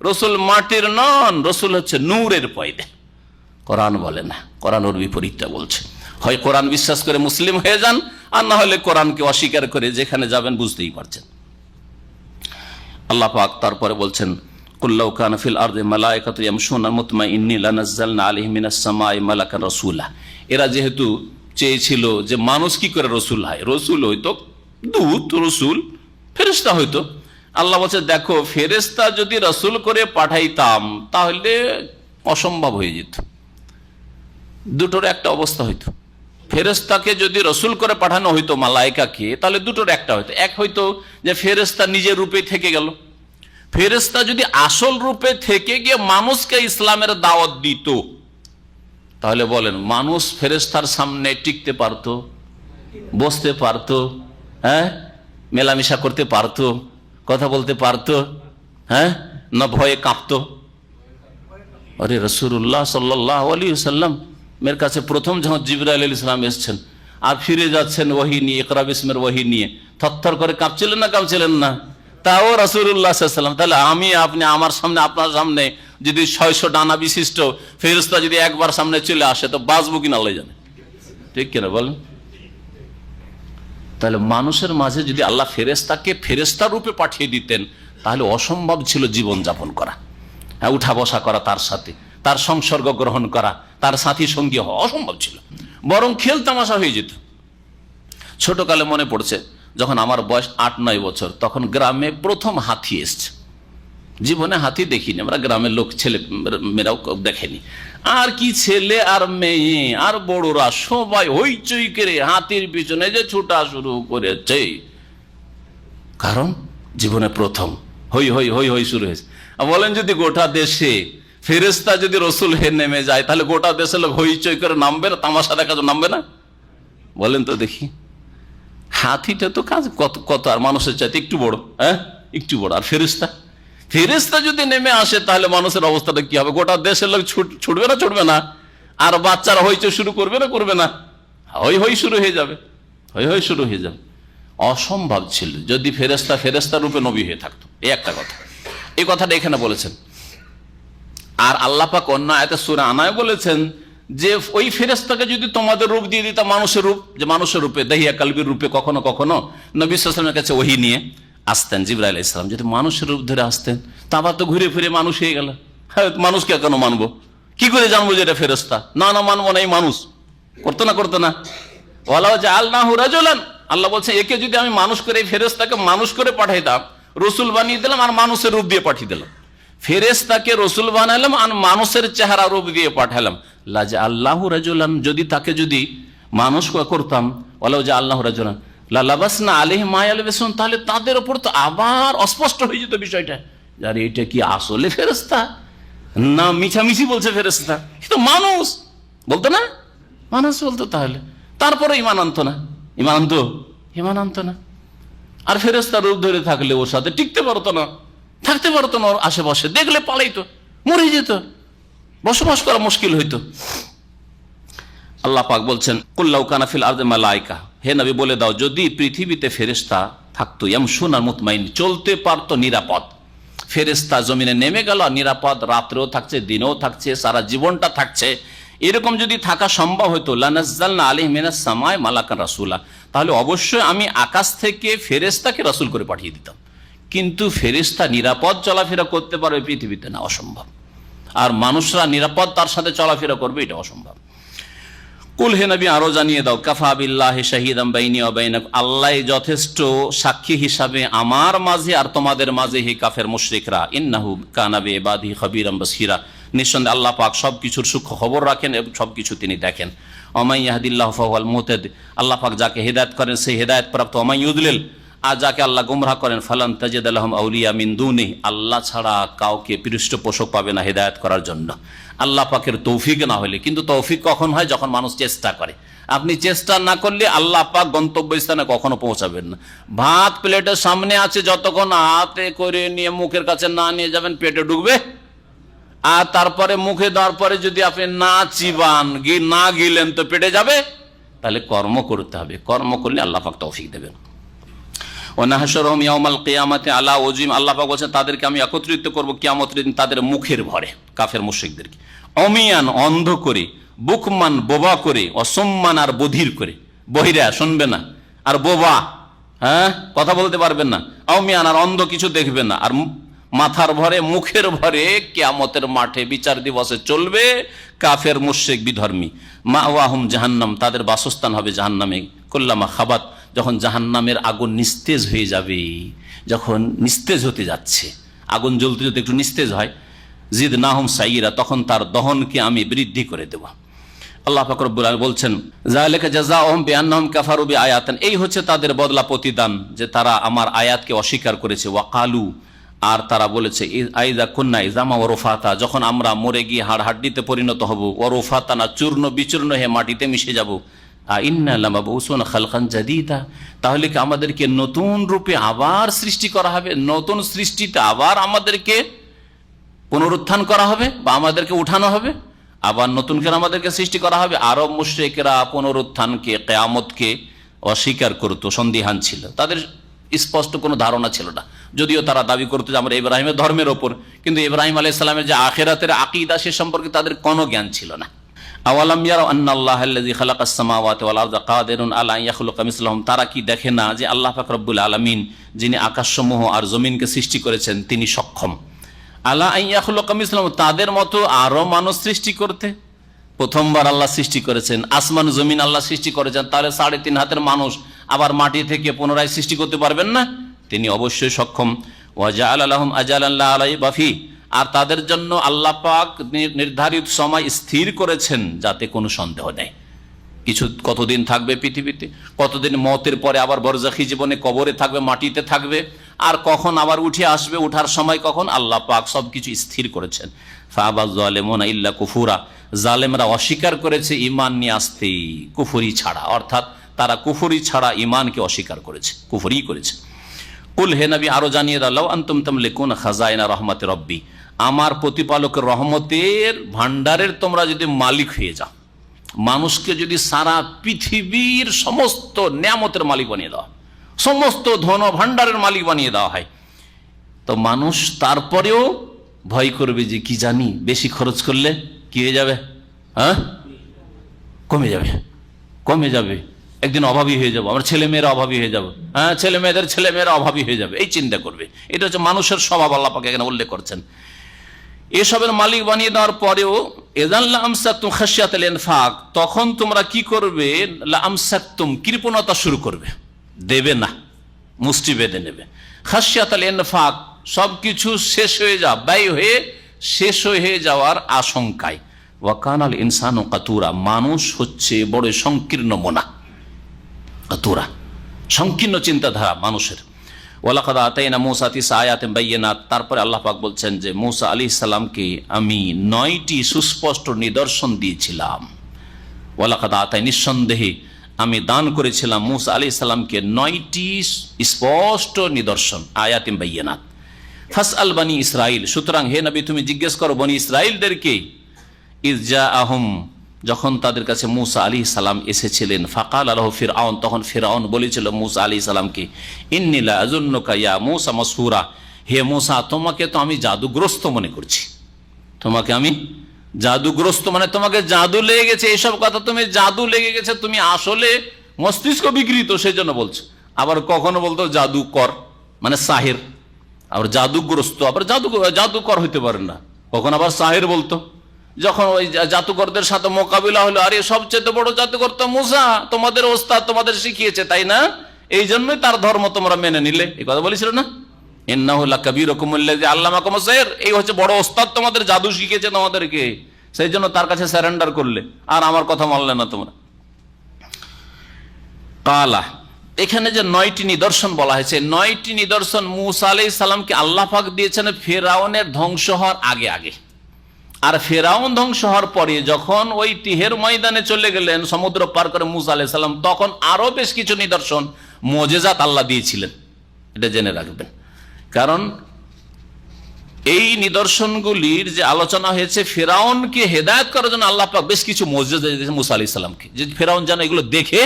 রসুল মাটির নন, রসুল হচ্ছে নূরের পয়দা। কোরআন বলে না, কোরআন ওর বিপরীতটা বলছে। হয় কোরআন বিশ্বাস করে মুসলিম হয়ে যান, আর না হলে কোরআনকে অস্বীকার করে যেখানে যাবেন বুঝতেই পারছেন। আল্লাহ পাক তারপরে বলছেন কুল্লাউ কানা ফিল আরদি মালায়েকাতু ইয়ামশুনা মুতমাইন্নি লানাজ্জালনা আলাইহিম মিনাস সামাই মালাকান রাসূলা। এরা যেহেতু চেয়েছিল যে মানুষ কি করে রসুল হয়, রসুল হইতো দূত, রসুল ফেরেশতা হইতো। আল্লাহ বলছে দেখো, ফেরেশতা যদি রসুল করে পাঠাইতাম তাহলে অসম্ভব হয়ে যেত। দুটোর একটা অবস্থা হইতো। ফেরেশতাকে যদি রসুল করে পাঠানো হইতো মালায়েকাকে, তাহলে দুটোর একটা হইতো। এক হইতো যে ফেরেশতা নিজের রূপে থেকে গেল, ফেরেশতা যদি আসল রূপে থেকে গিয়ে মানুষকে ইসলামের দাওয়াত দিত, তাহলে বলেন মানুষ ফেরেশতার সামনে টিকতে পারতো, বসতে পারতো, হ্যাঁ, মেলামেশা করতে পারতো, কথা বলতে পারতো, হ্যাঁ, না ভয়ে কাঁপতো? আরে রাসূলুল্লাহ সাল্লাল্লাহু আলাইহি ওয়াসাল্লাম এর কাছে প্রথম যখন জিবরাইল আলাইহিস সালাম এসেছেন আর ফিরে যাচ্ছেন ওহী নিয়ে, ইকরা বিসমির ওহী নিয়ে, থরথর করে কাঁপছিলেন না কাঁপছিলেন না? তাও রাসূলুল্লাহ সাল্লাল্লাহু আলাইহি ওয়াসাল্লাম, তাহলে আমি আপনি আমার সামনে, আপনার সামনে যদি 600 ডানা বিশিষ্ট ফেরেশতা যদি একবার সামনে চলে আসে তো বাঁচবো কিনা আল্লাহ জানে, ঠিক কিনা বলেন? তাহলে মানুষের মাঝে যদি আল্লাহ ফেরেশতাকে ফেরেশতা রূপে পাঠিয়ে দিতেন তাহলে অসম্ভব ছিল জীবন যাপন করা, হ্যাঁ, উঠা বসা করা তার সাথে, তার সংসর্গ গ্রহণ করা, তার সাথী সঙ্গী হওয়া অসম্ভব ছিল, বরং খেল তামাশা হয়ে যেত। ছোটকালে মনে পড়ছে যখন আমার বয়স 8-9 বছর, তখন গ্রামে প্রথম হাতি এসছে। জীবনে হাতি দেখিনি, আমরা গ্রামের লোক ছেলে মেয়েরাও দেখেনি। আর কি ছেলে আর মেয়ে আর বড়রা সবাই হইচই করে হাতির পিছনে যে ছুটা শুরু করেছে, কারণ জীবনে প্রথম হই হই হই হই শুরু হয়েছে। বলেন যদি গোটা দেশে ফেরেশতা যদি রসুল হয়ে নেমে যায়, তাহলে গোটা দেশের লোক হইচই করে নামবে না? তামাশা দেখা নামবে না? বলেন তো দেখি। হাতিটা তো কাজ কত কত আর মানুষের চাইতে একটু বড়, হ্যাঁ একটু বড়। আর ফেরেশতা, ফেরেশতা যদি নেমে আসে তাহলে মানুষের অবস্থাটা কি হবে? গোটা দেশের লোক ছুটবে না ছুটবে না? আর বাচ্চারা হইচই শুরু করবে না করবে না? হই হই শুরু হয়ে যাবে, হই হই শুরু হয়ে যাবে। অসম্ভব ছিল যদি ফেরেশতা ফেরেশতা রূপে নবী হয়ে থাকতো। এই একটা কথা, এই কথাটা এখানে বলেছেন। আর আল্লাহ পাক অন্য আয়াতে সূরা আনায় বলেছেন যে ওই ফেরেশতাকে যদি তোমাদের রূপ দিয়ে দিতাম, মানুষের রূপ, যে মানুষের রূপে দাহিয়া কালবির রূপে কখনো কখনো নবী সাল্লাল্লাহু আলাইহি ওয়াসাল্লামের কাছে ওহী নিয়ে আসতেন, জিবরাইল আলাইহিস সালাম যদি মানুষের রূপ ধরে আসতেন, তা আবার তো ঘুরে ফিরে মানুষ হয়ে গেল। হ্যাঁ, মানুষকে কেন মানবো? কি করে জানবো যে এটা ফেরেশতা? না না, মানবো না, এই মানুষ। করতো না করতো না? ওয়ালাউ জাআলনাহু রাজুলান, আল্লাহ বলছে একে যদি আমি মানুষ করে, এই ফেরেশতাকে মানুষ করে পাঠাইতাম, রসুল বানিয়ে দিলাম আর মানুষের রূপ দিয়ে পাঠিয়ে দিলাম। ফেরেশতাকে রসুল বানালাম আর মানুষের চেহারা রূপ দিয়ে পাঠালাম। লাজআলনাহু রাজুলান, যদি তাকে যদি মানুষ করতাম, ওয়ালাউ জাআলনাহু রাজুলান লালাবাসনা আলাইহিম মা ইয়ালবিসুন, তাহলে তাদের উপর তো আবার অস্পষ্ট হয়ে যেত বিষয়টা। আরে এটা কি আসলে ফেরেশতা না মিছামিছি বলছে ফেরেশতা? কিন্তু মানুষ বলতো না, মানুষ বলতো। তাহলে তারপরে ইমান আনতো না, ইমান আনতো না। আর ফেরেশতার রূপ ধরে থাকলে ওর সাথে টিকতে পারতো না, থাকতে পারতো না, ওর আশেপাশে দেখলে পালাইতো, মরে যেত, বসবাস করা মুশকিল হইতো। আল্লাহ পাক বলছেন কুল্লাউ কানা ফিল আরদি মালাইকা, হে নবী বলে দাও যদি পৃথিবীতে ফেরেশতা থাকতো ইয়ামশুনা মুতমাইন, চলতে পারতো নিরাপদ। ফেরেশতা জমিনে নেমে গেল নিরাপদ, রাত্রেও থাকছে দিনেও থাকছে, সারা জীবনটা থাকছে, এরকম যদি থাকা সম্ভব হতো লানাজ্জালনা আলাইহিম মিনাস সামাই মালাকান রাসূলা, তাহলে অবশ্যই আমি আকাশ থেকে ফেরেশতাকে রাসূল করে পাঠিয়ে দিতাম। কিন্তু ফেরেশতা নিরাপদ চলাফেরা করতে পারবে পৃথিবীতে না, অসম্ভব। আর মানুষরা নিরাপদ তার সাথে চলাফেরা করবে, এটা অসম্ভব। কুল হে নবী আরো জানিয়ে দাও কাফা বিল্লাহি শাহিদাম বাইনি ওয়া বাইনাকুম, আল্লাহ যথেষ্ট সাক্ষী হিসাবে আমার মাঝে আর তোমাদের মাঝে, হে কাফের মুশরিকরা, ইন্নাহু কানা বিইবাদিহি খাবীরাম বাসীরা, নিঃসন্দেহে আল্লাহ পাক সবকিছুর সূক্ষ্ম খবর রাখেন এবং সবকিছু তিনি দেখেন। ওমাই ইয়াহদিল্লাহু ফাহুয়াল মুহতাদ, আল্লাহ পাক যাকে হেদায়েত করেন সেই হেদায়েত প্রাপ্ত। ওমাই ইউদলিল, আর যাকে আল্লাহ গুমরাহ করেন ফালান তাজিদ লাহুম আউলিয়া মিন দুনিহি, আল্লাহ ছাড়া কাউকে পৃষ্ঠপোষক পাবে না হেদায়েত করার জন্য আল্লাহ পাকের তৌফিক না হলে। কিন্তু তৌফিক কখন হয়? যখন মানুষ চেষ্টা করে। আপনি চেষ্টা না করলে আল্লাহ পাক গন্তব্যস্থানে কখনো পৌঁছাবেন না। ভাত প্লেটের সামনে আছে, যতক্ষণ হাতে করে নিয়ে মুখের কাছে না নিয়ে যাবেন পেটে ঢুকবে, আর তারপরে মুখে দেওয়ার পরে যদি আপনি না চিবান, না গিলেন তো পেটে যাবে। তাহলে কর্ম করতে হবে, কর্ম করলে আল্লাহ পাক তৌফিক দেবেন। ওয়ানাহশুরুহুম ইয়াওমাল কিয়ামাতি আলা ওয়াজহিম, আল্লাহ পাক বলেছেন তাদেরকে আমি একত্রিত করব কিয়ামতের দিন তাদের মুখের ভরে, কাফের মুশরিকদেরকে, অমিয়ান অন্ধ করে, বুকমান বোবা করে, অসম্মান আর বধির করে, বহিরা শুনবে না আর বোবা, হ্যাঁ কথা বলতে পারবেন না, অমিয়ান আর অন্ধ কিছু দেখবে না, আর মাথার ভরে মুখের ভরে কিয়ামতের মাঠে বিচার দিবসে চলবে কাফের মুশরিক বিধর্মী। মাওয়াহুম জাহান্নাম, তাদের বাসস্থান হবে জাহান্নামে। কুল্লামা খাবাত, যখন জাহান্নামের আগুন নিস্তেজ হয়ে যাবে, যখন নিস্তেজ হতে যাচ্ছে, আগুন জ্বলতে জ্বলতে একটু নিস্তেজ হয়, জিদনাহুম সাইয়্যিরা, তখন তার দহনকে আমি বৃদ্ধি করে দেব। আল্লাহ পাক রব্বুল আলামিন বলছেন যালিকা জাযাউহুম বিআন্নাহুম কাফারু বিআয়াতিন, এই হচ্ছে তাদের বদলা প্রতিদান যে তারা আমার আয়াতকে অস্বীকার করেছে। ওয়াকালু, আর তারা বলেছে আইযা কুন্না ইযামা ওয়া রুফাতা, যখন আমরা মরে গিয়ে হাড় হাড্ডিতে পরিণত হব, ওয়া রুফাতানা চূর্ণ বিচূর্ণ হয়ে মাটিতে মিশে যাব, ইন্না লামাবউসুনা খালকান জাদীদা, তাহলে কি আমাদেরকে নতুন রূপে আবার সৃষ্টি করা হবে? নতুন সৃষ্টিতে আবার আমাদেরকে পুনরুত্থান করা হবে বা আমাদেরকে উঠানো হবে, আবার নতুন করে আমাদেরকে সৃষ্টি করা হবে। আরব মুশরিকরা পুনরুত্থানকে, কিয়ামতকে অস্বীকার করত, সন্দিহান ছিল, তাদের স্পষ্ট কোনো ধারণা ছিল না। যদিও তারা দাবি করতো যে আমরা ইব্রাহিমের ধর্মের ওপর, কিন্তু ইব্রাহিম আলাইহিস সালামের যে আখিরাতের আকীদা সে সম্পর্কে তাদের কোনো জ্ঞান ছিল না। আওয়ালাম ইয়ারাউ আন্নাল্লাহা আল্লাযী খালাকাস সামাওয়াতি ওয়াল আরদা কাদিরুন আলা আন ইয়াখলুকা মিসলাহুম, তারা কি দেখে না যে আল্লাহ পাক রব্বুল আলামিন যিনি আকাশসমূহ আর জমিনকে সৃষ্টি করেছেন তিনি সক্ষম, আলা আন ইয়াখলুকা মিসলাহুম, তাদের মতো আরো মানুষ সৃষ্টি করতে। প্রথমবার আল্লাহ সৃষ্টি করেছেন, আসমান জমিন আল্লাহ সৃষ্টি করেছেন, তাহলে 3.5 হাতের মানুষ আবার মাটি থেকে পুনরায় সৃষ্টি করতে পারবেন না? তিনি অবশ্যই সক্ষম। ওয়াজআলা লাহুম আজালান লা রাইবা ফীহ, আর তাদের জন্য আল্লাহ পাক নির্ধারিত সময় স্থির করেছেন যাতে কোনো সন্দেহ নেই। কতদিন থাকবে পৃথিবীতে, কতদিন মওতের পরে আবার বরজাখী জীবনে কবরে থাকবে, মাটিতে থাকবে, আর কখন আবার উঠে আসবে, উঠার সময় কখন, আল্লাহ পাক সবকিছু স্থির করেছেন। ফাআবা যালিমুনা ইল্লা কুফুরা, জালেমরা অস্বীকার করেছে ঈমান নিয়ে আসতে, কুফরি ছাড়া, অর্থাৎ তারা কুফরি ছাড়া ঈমানকে অস্বীকার করেছে, কুফরি করেছে। কুল, হে নবী আরো জানিয়ে দাও, লাউ আনতুম তামলিকুনা খাজাইনা রাহমাতি রব্বি, আমার প্রতিপালকের রহমতের ভান্ডারের তোমরা যদি মালিক হয়ে যাও, মানুষকে যদি সারা পৃথিবীর সমস্ত নিয়ামতের মালিক বানিয়ে দেওয়া, সমস্ত ধন ভান্ডারের মালিক বানিয়ে দেওয়া হয়, তো মানুষ তারপরেও ভয় করবে যে কি জানি বেশি খরচ করলে কি হয়ে যাবে, হ্যাঁ কমে যাবে, কমে যাবে, একদিন অভাবী হয়ে যাবো, আমার ছেলে মেয়েরা অভাবী হয়ে যাবো, হ্যাঁ ছেলে মেয়েরা অভাবী হয়ে যাবে, এই চিন্তা করবে। এটা হচ্ছে মানুষের স্বভাব, আল্লাহ পাক এখানে উল্লেখ করছেন। এসবের মালিক বানিয়ে দেওয়ার পরেও ইযান লামসাকতুম খাশিয়াতাল ইনফাক, তখন তোমরা কি করবে, লামসাকতুম কৃপণতা শুরু করবে, দেবে না, মুষ্টি বেঁধে নেবে। খাশিয়াতাল ইনফাক, সবকিছু শেষ হয়ে যাওয়া, ব্যয় হয়ে শেষ হয়ে যাওয়ার আশঙ্কায়। ওয়া কানাল ইনসানু কাতুরা, মানুষ হচ্ছে বড় সংকীর্ণ মনা, কাতুরা সংকীর্ণ চিন্তাধারা মানুষের। ওয়ালাকাদ আতাইনা মূসা 9 আয়াতিন বাইয়িনাত, তারপরে আল্লাহ পাক বলছেন যে মূসা আলাইহিস সালামকে আমি 9টি সুস্পষ্ট নিদর্শন দিয়েছিলাম। ওয়ালাকাদ আতাই, নিঃসন্দেহে আমি দান করেছিলাম মূসা আলাইহিস সালামকে 9টি স্পষ্ট নিদর্শন, আয়াতিন বাইয়িনাত। ফাসআল বনি ইসরাইল, সুতরাং হে নবী তুমি জিজ্ঞেস করো বনি ইসরাইলদেরকে, ইয জাআহুম, যখন তাদের কাছে মূসা আলাইহিস সালাম এসেছিলেন, ফাকাল লাহু ফিরআউন, তখন ফিরআউন বলেছিল মূসা আলাইহিস সালামকে, ইন্নী লা আযুন্নুকা ইয়া মূসা মাসহুরা, হে মূসা তোমাকে তো আমি জাদুগ্রস্ত মনে করছি, তোমাকে আমি জাদুগ্রস্ত, মানে তোমাকে জাদু লেগে গেছে, এইসব কথা তুমি জাদু লেগে গেছে, তুমি আসলে মস্তিষ্ক বিকৃত, সেই জন্য বলছো। আবার কখনো বলতো জাদুকর মানে সাহির, আবার জাদুগ্রস্ত, আবার জাদুকর হইতে পারেন না, কখন আবার সাহির বলতো। যখন ওই জাদুকরদের সাথে মোকাবিলা হলো, আরে সবচেয়ে বড় জাদুকর তো মূসা, তোমাদের ওস্তাদ, তোমাদের শিখিয়েছে, তাই না, এই জন্যই তার ধর্ম তোমরা মেনে নিলে, এই কথা বলেছিল না, ইন্নাহু লাকাবীরুকুম আল্লাযী আল্লামাকুম আস-সিহর, এই হচ্ছে বড় ওস্তাদ, তোমাদের জাদু শিখিয়েছে তোমাদেরকে, সেই জন্য তার কাছে সারেন্ডার করলে, আর আমার কথা মানলে না তোমরা। কালা, এখানে যে 9টি নিদর্শন বলা হয়েছে, 9টি নিদর্শন মূসা আলাইহিস সালামকে আল্লাহ পাক দিয়েছেন ফিরআউনের ধ্বংস হওয়ার আগে আগে, আর ফিরআউন ধ্বংস হওয়ার পরে যখন ওই তিহের ময়দানে চলে গেলেন সমুদ্র পার করে মূসা আলাইহিস সালাম, তখন আরো বেশ কিছু নিদর্শন মুজিজাত আল্লাহ দিয়েছিলেন, এটা জেনে রাখবেন। কারণ এই নিদর্শনগুলির যে আলোচনা হয়েছে, ফিরআউনকে হেদায়েত করার জন্য আল্লাহ পাক বেশ কিছু মুজিজা দিয়েছেন মূসা আলাইহিস সালামকে, যে ফিরআউন যেন এগুলো দেখে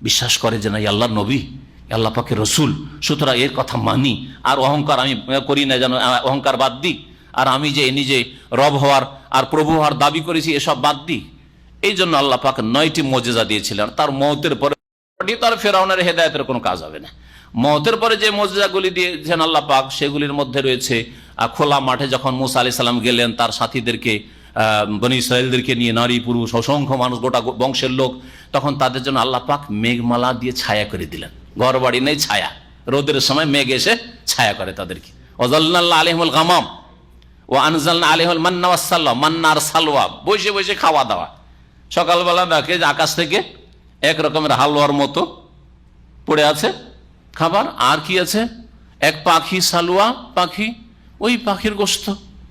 বিশ্বাস করে যে না আল্লাহর নবী, আল্লাহ পাকের রসুল, সুতরাং এর কথা মানি, আর অহংকার আমি করি না, যেন অহংকার বাদ দিই, আর আমি যে নিজে রব হওয়ার আর প্রভু হওয়ার দাবি করেছি এসব বাদ দিই। এই জন্য আল্লাহ পাক 9টি মুজিজা দিয়েছিলেন। তার মওতের পরে তার ফিরআউনের হেদায়েতের কোনো কাজ হবে না। মওতের পরে যে মুজিজাগুলি দিয়েছেন আল্লাহ পাক, সেগুলির মধ্যে রয়েছে খোলা মাঠে যখন মূসা আলাইহিস সালাম গেলেন তার সাথীদেরকে, বনি ইসরাইলদেরকে নিয়ে, নারী পুরুষ অসংখ্য মানুষ, গোটা বংশের লোক, তখন তাদের জন্য আল্লাহ পাক মেঘমালা দিয়ে ছায়া করে দিলেন, ঘর বাড়ি নেই ছায়া, রোদের সময় মেঘ এসে ছায়া করে তাদেরকে। ওয়াযাল্লাল্না আলাইহিমুল গামাম ও আনজালনা আলাইহিল মান্না ওয়াস সালওয়া, মান্না আর সালওয়া, বসে বসে খাওয়া দাওয়া। সকালবেলা দেখে যে আকাশ থেকে এক রকমের হালুয়ার মতো পড়ে আছে খাবার, আর কি আছে, এক পাখি, সালওয়া পাখি, ওই পাখির গোশত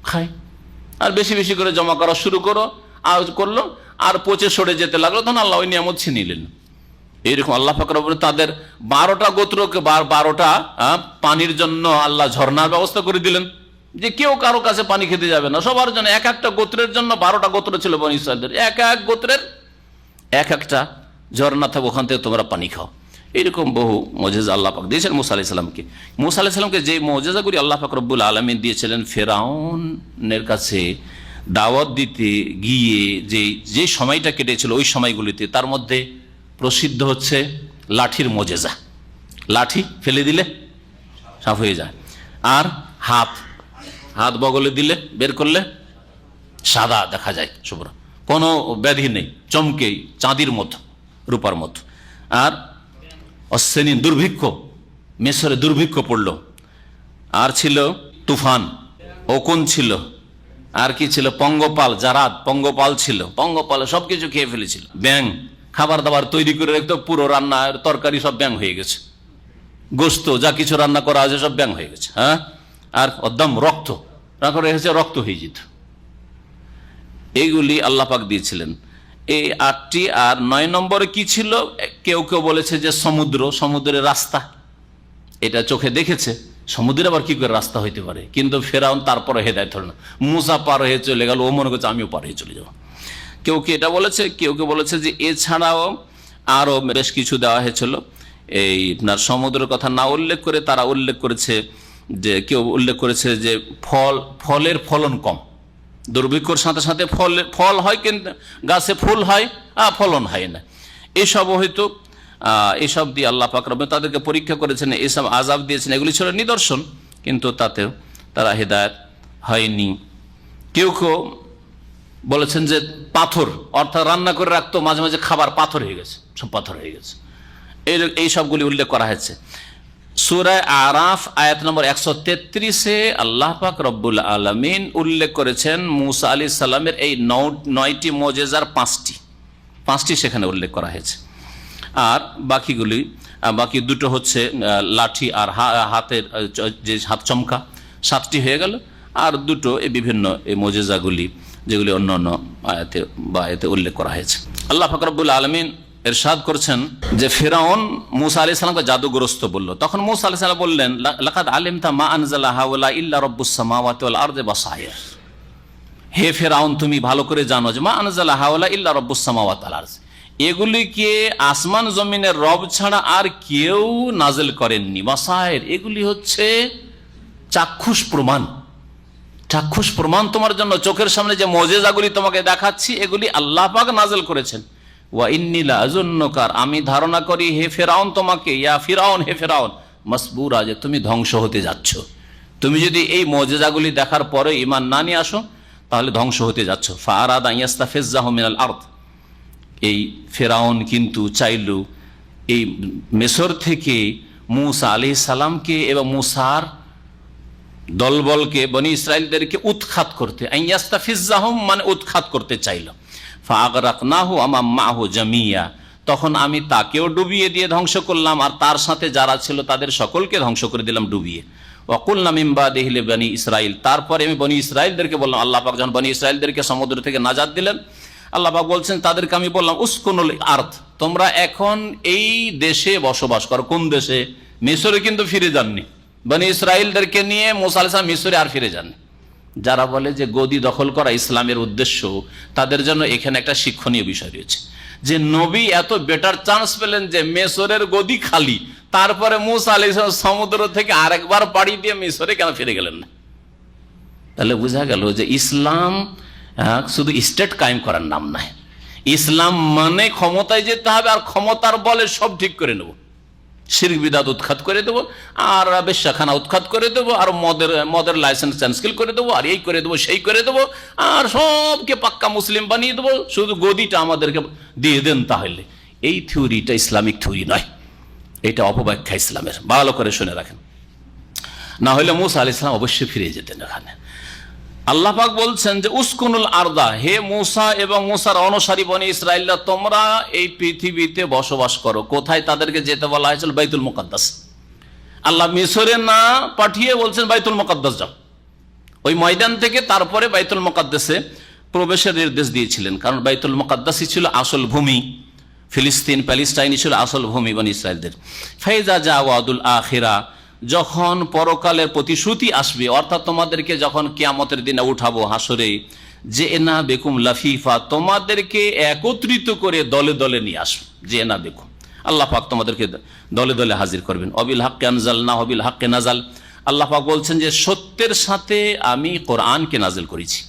খায়, আর বেশি বেশি করে জমা করা শুরু করলো, আর পচে সরে যেতে লাগলো, তখন আল্লাহ ওই নিয়ামত ছিনিয়ে নিলেন। এইরকম আল্লাহ পাকের উপরে তাদের 12টা গোত্রকে 12টা পানির জন্য আল্লাহ ঝর্ণার ব্যবস্থা করে দিলেন, যে কেউ কারো কাছে পানি খেতে যাবে না, সবার জন্য, এক একটা গোত্রের জন্য 12টা গোত্র ছিল বনী ইসরাইলদের, এক এক গোত্রের এক একটা ঝর্ণা থাকবে, ওখান থেকে তোমরা পানি খাও। এইরকম বহু মুজিজা আল্লাহ পাক দিয়েছেন মূসা আলাইহিস সালামকে। মূসা আলাইহিস সালামকে যে মুজিজাগুলি আল্লাহ পাক রব্বুল আলামিন দিয়েছিলেন, ফিরআউনের কাছে দাওয়াত দিতে গিয়ে যে সময়টা কেটেছিল ওই সময়গুলিতে, তার মধ্যে প্রসিদ্ধ হচ্ছে লাঠির মুজিজা। লাঠি ফেলে দিলে সাফ হয়ে যায়, আর হাত বগলে দিলে, বের করলে সাদা দেখা যায়, শুভ্র, কোনো ব্যাধি নেই, চমকে চাঁদির মতো, রূপার মতো। আর অশ্বিনী দুর্ভিক্ষ, মিশরে দুর্ভিক্ষ পড়ল, আর ছিল তুফান, ওকুন ছিল, আর কি ছিল, পঙ্গপাল, জারাদ, পঙ্গপাল ছিল, পঙ্গপাল সবকিছু খেয়ে ফেলেছিল। ব্যাং খাবার দাবার তৈরি করে রাখতো, পুরো রান্নার তরকারি সব ব্যাং হয়ে গেছে, গোস্ত যা কিছু রান্না করা আছে সব ব্যাং হয়ে গেছে। হ্যাঁ, আর একদম রক্ত রাখা রেখেছে, রক্ত হয়ে যেত। এইগুলি আল্লাহ পাক দিয়েছিলেন, এই 8টি। আর 9 নম্বরে কি ছিল, কেউ কেউ বলেছে যে সমুদ্র, সমুদ্রের রাস্তা, এটা চোখে দেখেছে। সমুদ্রে আবার কি করে রাস্তা হইতে পারে? কিন্তু ফেরাউন তারপরে হেদায়েত হল না, মুসা পার হয়ে চলে গেল, ও মনে করছে আমিও পার হয়ে চলে যাবো। কেউ কি এটা বলেছে, কেউ কেউ বলেছে যে এছাড়াও আরো বেশ কিছু দেওয়া হয়েছিল। এই আপনার সমুদ্রের কথা না উল্লেখ করে তারা উল্লেখ করেছে যে, কেউ উল্লেখ করেছে যে ফলের ফলন কম, দুর্ভিক্ষর সাথে সাথে ফল হয় কিন্তু গাছে ফুল হয়, ফলন হয় না, এসব হয়তো এসব দিয়ে আল্লাহ পাক রব্বুল তাদেরকে পরীক্ষা করেছেন, এসব আযাব দিয়েছেন। এগুলি ছিল নিদর্শন, কিন্তু তাতেও তারা হেদায়েত হয়নি। কেউ কেউ বলেছেন যে পাথর, অর্থাৎ রান্না করে রাখতো, মাঝে মাঝে খাবার পাথর হয়ে গেছে, সব পাথর হয়ে গেছে, এই সবগুলি উল্লেখ করা হয়েছে। সূরা আরাফ আয়াত নম্বর 133-এ আল্লাহ পাক রব্বুল আলামিন উল্লেখ করেছেন মুসা আলাইহিস সালামের এই 9টি মুজিজার 5টি সেখানে উল্লেখ করা হয়েছে। আর বাকিগুলি, বাকি দুটো হচ্ছে লাঠি আর হাতের যে হাত চমকা, 7টি হয়ে গেল। আর দুটো এই বিভিন্ন এই মুজিজাগুলি যেগুলি অন্য অন্য আয়াতে বা আয়াতে উল্লেখ করা হয়েছে। আল্লাহ পাক রব্বুল আলামিন ইরশাদ করছেন যে ফিরআউন মুসা আলাইহিস সালামকে জাদুগ্রস্ত বলল। তখন মুসা আলাইহিস সালাম বললেন, লাকাদ আলিমতা মা আনজালা হাওলা ইল্লা রাব্বুস সামাওয়াতি ওয়াল আরদি বাসাইর। হে ফিরআউন, তুমি ভালো করে জানো যে মা আনজালা হাওলা ইল্লা রাব্বুস সামাওয়াতি ওয়াল আরদি, এগুলিকে আসমান জমিনের রব ছাড়া আর কেউ নাজিল করেননি। বাসাইর, এগুলি হচ্ছে চাক্ষুষ প্রমাণ, চাক্ষুষ প্রমাণ তোমার জন্য। চোখের সামনে যে মুজিজাগুলি তোমাকে দেখাচ্ছি, এগুলি আল্লাহ পাক নাজিল করেছেন। ওয়া ইন্নী লা আযুন্নুকা, আমি ধারণা করি হে ফিরআউন তোমাকে, ইয়া ফিরআউন, হে ফিরআউন, মাসবুরা, যে তুমি ধ্বংস হতে যাচ্ছ। তুমি যদি এই মুজিজাগুলি দেখার পরে ঈমান না নিয়ে আসো, তাহলে ধ্বংস হতে যাচ্ছ। ফাআরাদা ইয়াস্তাফিজ্জাহু মিনাল আরদ, এই ফিরআউন কিন্তু চাইল এই মিসর থেকে মুসা আলাইহিস সালামকে এবং মুসার দলবলকে, বনি ইসরাইলদেরকে উৎখাত করতে, ইয়াস্তাফিজ্জাহুম মানে উৎখাত করতে চাইল। ফাআগরাকনাহু ওয়া মা'হু জামিয়া, তখন আমি তাকেও ডুবিয়ে দিয়ে ধ্বংস করলাম, আর তার সাথে যারা ছিল তাদের সকলকে ধ্বংস করে দিলাম ডুবিয়ে। ওয়া কুলনা মিন বাদিহি লিবনি ইসরাইল, তারপরে আমি বনি ইসরাইলদেরকে বললাম, আল্লাহ পাক যখন বনি ইসরাইলদেরকে সমুদ্র থেকে নাজাত দিলেন, আল্লাহ পাক বলছেন তাদেরকে আমি বললাম উসকুনুল আরদ, তোমরা এখন এই দেশে বসবাস করো। কোন দেশে? মিসরে কিন্তু ফিরে যাননি। বনি ইসরাইলদেরকে নিয়ে মুসা আলাইহিস সালাম মিসরে আর ফিরে যাননি। যারা বলে যে গদি দখল করা ইসলামের উদ্দেশ্য, তাদের জন্য এখানে একটা শিক্ষণীয় বিষয় রয়েছে যে নবী এত বেটার চান্স পেলেন যে মিসরের গদি খালি, তারপরে মুসা আলাইহিস সালাম সমুদ্র থেকে আরেকবার পাড়ি দিয়ে মিসরে কেন ফিরে গেলেন না? তাহলে বোঝা গেল যে ইসলাম শুধু স্টেট কায়েম করার নাম নয়। ইসলাম মানে ক্ষমতায় যেতে হবে, আর ক্ষমতার বলে সব ঠিক করে নেব, শিরক বিদআত উৎখাত করে দেবো, আর বেশ্যাখানা উৎখাত করে দেবো, আর মদের লাইসেন্স ক্যান্সেল করে দেবো, আর এই করে দেবো, সেই করে দেবো, আর সবকে পাক্কা মুসলিম বানিয়ে দেবো, শুধু গদিটা আমাদেরকে দিয়ে দেন। তাহলে এই থিওরিটা ইসলামিক থিওরি নয়, এটা অপব্যাখ্যা ইসলামের, ভালো করে শুনে রাখেন। না হলে মুসা আলাইহিস সালাম অবশ্যই ফিরে যেতেন এখানে। আল্লাহ পাক বলছেন যে উসকুনুল আরদা, হে মুসা এবং মুসার অনুসারী বনি ইসরাইলরা, তোমরা এই পৃথিবীতে বসবাস করো। কোথায় তাদেরকে যেতে বলা হয়েছিল? বাইতুল মুকাদ্দাস। আল্লাহ মিসরে না পাঠিয়ে বলছেন বাইতুল মুকাদ্দাস যাও। ওই ময়দান থেকে তারপরে বাইতুল মুকাদ্দাসে প্রবেশের নির্দেশ দিয়েছিলেন, কারণ বাইতুল মুকাদ্দাসই ছিল আসল ভূমি, ফিলিস্তিন প্যালেস্টাইনই ছিল আসল ভূমি বনি ইসরাইলদের। ফাইজা জা ওয়াদুল আখিরা, যখন পরকালের প্রতিশ্রুতি আসবে, অর্থাৎ তোমাদেরকে যখন কিয়ামতের দিনে উঠাবো হাসরে, যে এনা বেকুম লাফিফা, তোমাদেরকে একত্রিত করে দলে দলে নিয়ে আসবে। যে এনা বেকুম, আল্লাহ পাক তোমাদেরকে দলে দলে হাজির করবেন। অবিল হাক্কে আনজালনা অবিল হাক্কে নাজাল, আল্লাহ পাক বলছেন যে সত্যের সাথে আমি কোরআনকে নাজিল করেছি।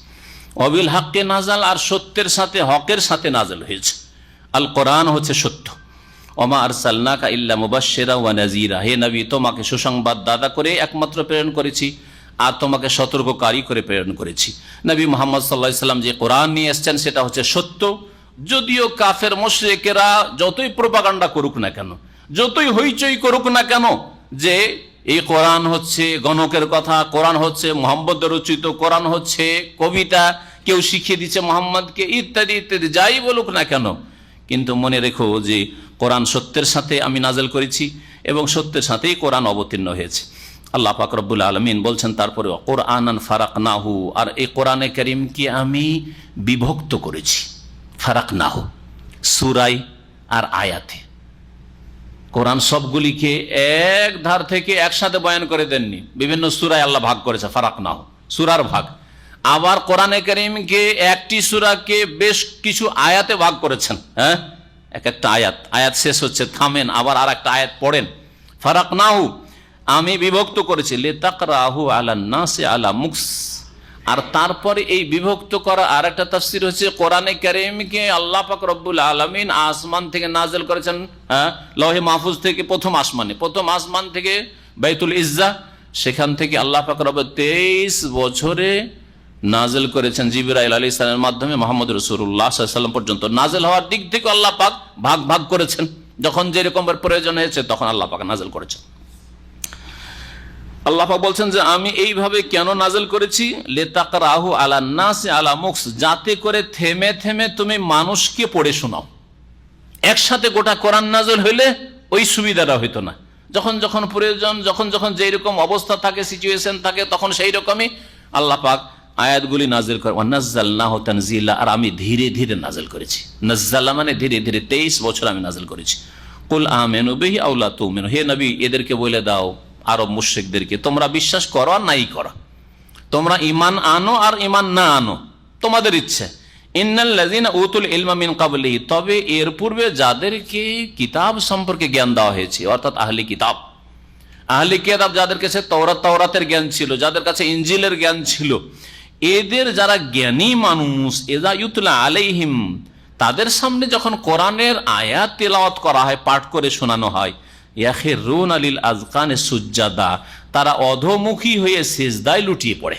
অবিল হাক্কে নাজাল, আর সত্যের সাথে, হকের সাথে নাজিল হয়েছে। আল কোরআন হচ্ছে সত্য। ওমা আরসালনাকা ইল্লা মুবাশশিরা ওয়া নাযীরা, হে নবী, তোমাকে সুসংবাদ দাতা করে একমাত্র প্রেরণ করেছি, আর তোমাকে সতর্ককারী করে প্রেরণ করেছি। নবী মুহাম্মদ সাল্লাল্লাহু আলাইহি ওয়াসাল্লাম যে কোরআন নিয়ে এসেছেন সেটা হচ্ছে সত্য। যদিও কাফের মুশরিকেরা যতই প্রোপাগান্ডা করুক না কেন, যতই হইচই করুক না কেন যে এই কোরআন হচ্ছে গণকের কথা, কোরআন হচ্ছে মোহাম্মদ রচিত, কোরআন হচ্ছে কবিতা, কেউ শিখিয়ে দিচ্ছে মোহাম্মদকে, ইত্যাদি ইত্যাদি, যাই বলুক না কেন। কিন্তু মনে রেখো যে কোরআন সত্যের সাথে আমি নাজেল করেছি এবং সত্যের সাথেই কোরআন অবতীর্ণ হয়েছে। আল্লাহ পাক রব্বুল আলামিন বলছেন তারপরে কোরআনান ফারাকনাহু, আর এই কোরআনে কারীমকে আমি বিভক্ত করেছি। ফারাকনাহু সূরায় আর আয়াতে। কোরআন সবগুলিকে এক ধার থেকে একসাথে বয়ান করে দেননি, বিভিন্ন সূরায় আল্লাহ ভাগ করেছে, ফারাকনাহু সূরার ভাগ। আবার কোরআনে কারীমকে একটি সূরাকে বেশ কিছু আয়াতে ভাগ করেছেন। হ্যাঁ, এক একটা আয়াত শেষ হচ্ছে, থামেন, আবার আর একটা আয়াত পড়েন। ফারাকনাহু আমি বিভক্ত করেছি, লিতাকরাহু আলান নাসি আলা মুকস। আর তারপরে এই বিভক্ত করা আর একটা তাফসীর হচ্ছে কোরআনে কারীমকে আল্লাহ পাক রব্বুল আলামিন আসমান থেকে নাযিল করেছেন, লৌহে মাহফুজ থেকে প্রথম আসমান থেকে বাইতুল ইজ্জা, সেখান থেকে আল্লাহ পাক রব্বুল 23 বছরে নাযিল করেছেন জিবরাইল আলাইহিস সালামের মাধ্যমে মুহাম্মদ রাসূলুল্লাহ সাল্লাল্লাহু আলাইহি ওয়াসাল্লাম পর্যন্ত। নাযিল হওয়ার দিক থেকে আল্লাহ পাক ভাগ ভাগ করেছেন, যখন যেরকম প্রয়োজন হয়েছে তখন আল্লাহ পাক নাযিল করেছেন। আল্লাহ পাক বলছেন যে আমি এইভাবে কেন নাযিল করেছি, লিতাকরাহু আলান নাসি আলা মুকস, যাতে করে থেমে থেমে তুমি মানুষকে পড়ে শোনাও। একসাথে গোটা কোরআন নাযিল হইলে ওই সুবিধাটা হইতো না। যখন যখন প্রয়োজন, যখন যখন যেই রকম অবস্থা থাকে, সিচুয়েশন থাকে, তখন সেই রকমই আল্লাহ পাক আয়াতগুলি নাযিল করে। ওয়ানাজ্জালনাহু তানজিলা, আর আমি ধীরে ধীরে নাযিল করেছি। নাজ্জালা মানে ধীরে ধীরে, 23 বছর আমি নাযিল করেছি। কুল আমিনু বিহি আও লা তুমিনু, হে নবী এদেরকে বলে দাও, আরব মুশরিকদেরকে, তোমরা বিশ্বাস করো আর নাই করো, তোমরা ঈমান আনো আর ঈমান না আনো, তোমাদের ইচ্ছে। ইন্নাল্লাযীনা উতুল ইলমা মিন ক্বাবলিহি, তবে এর পূর্বে যাদেরকে কিতাব সম্পর্কে জ্ঞান দেওয়া হয়েছে, অর্থাৎ আহলি কিতাব যাদের কাছে তাওরাতের জ্ঞান ছিল, যাদের কাছে ইনজিলের জ্ঞান ছিল, এদের যারা জ্ঞানী মানুষ, ইযা ইউতলা আলাইহিম, তাদের সামনে যখন কোরআনের আয়াত তেলাওয়াত করা হয়, পাঠ করে শোনানো হয়, ইয়াখিরুনা লিল আযকানি সুজ্জাদা, তারা অধোমুখী হয়ে সিজদায় লুটিয়ে পড়ে।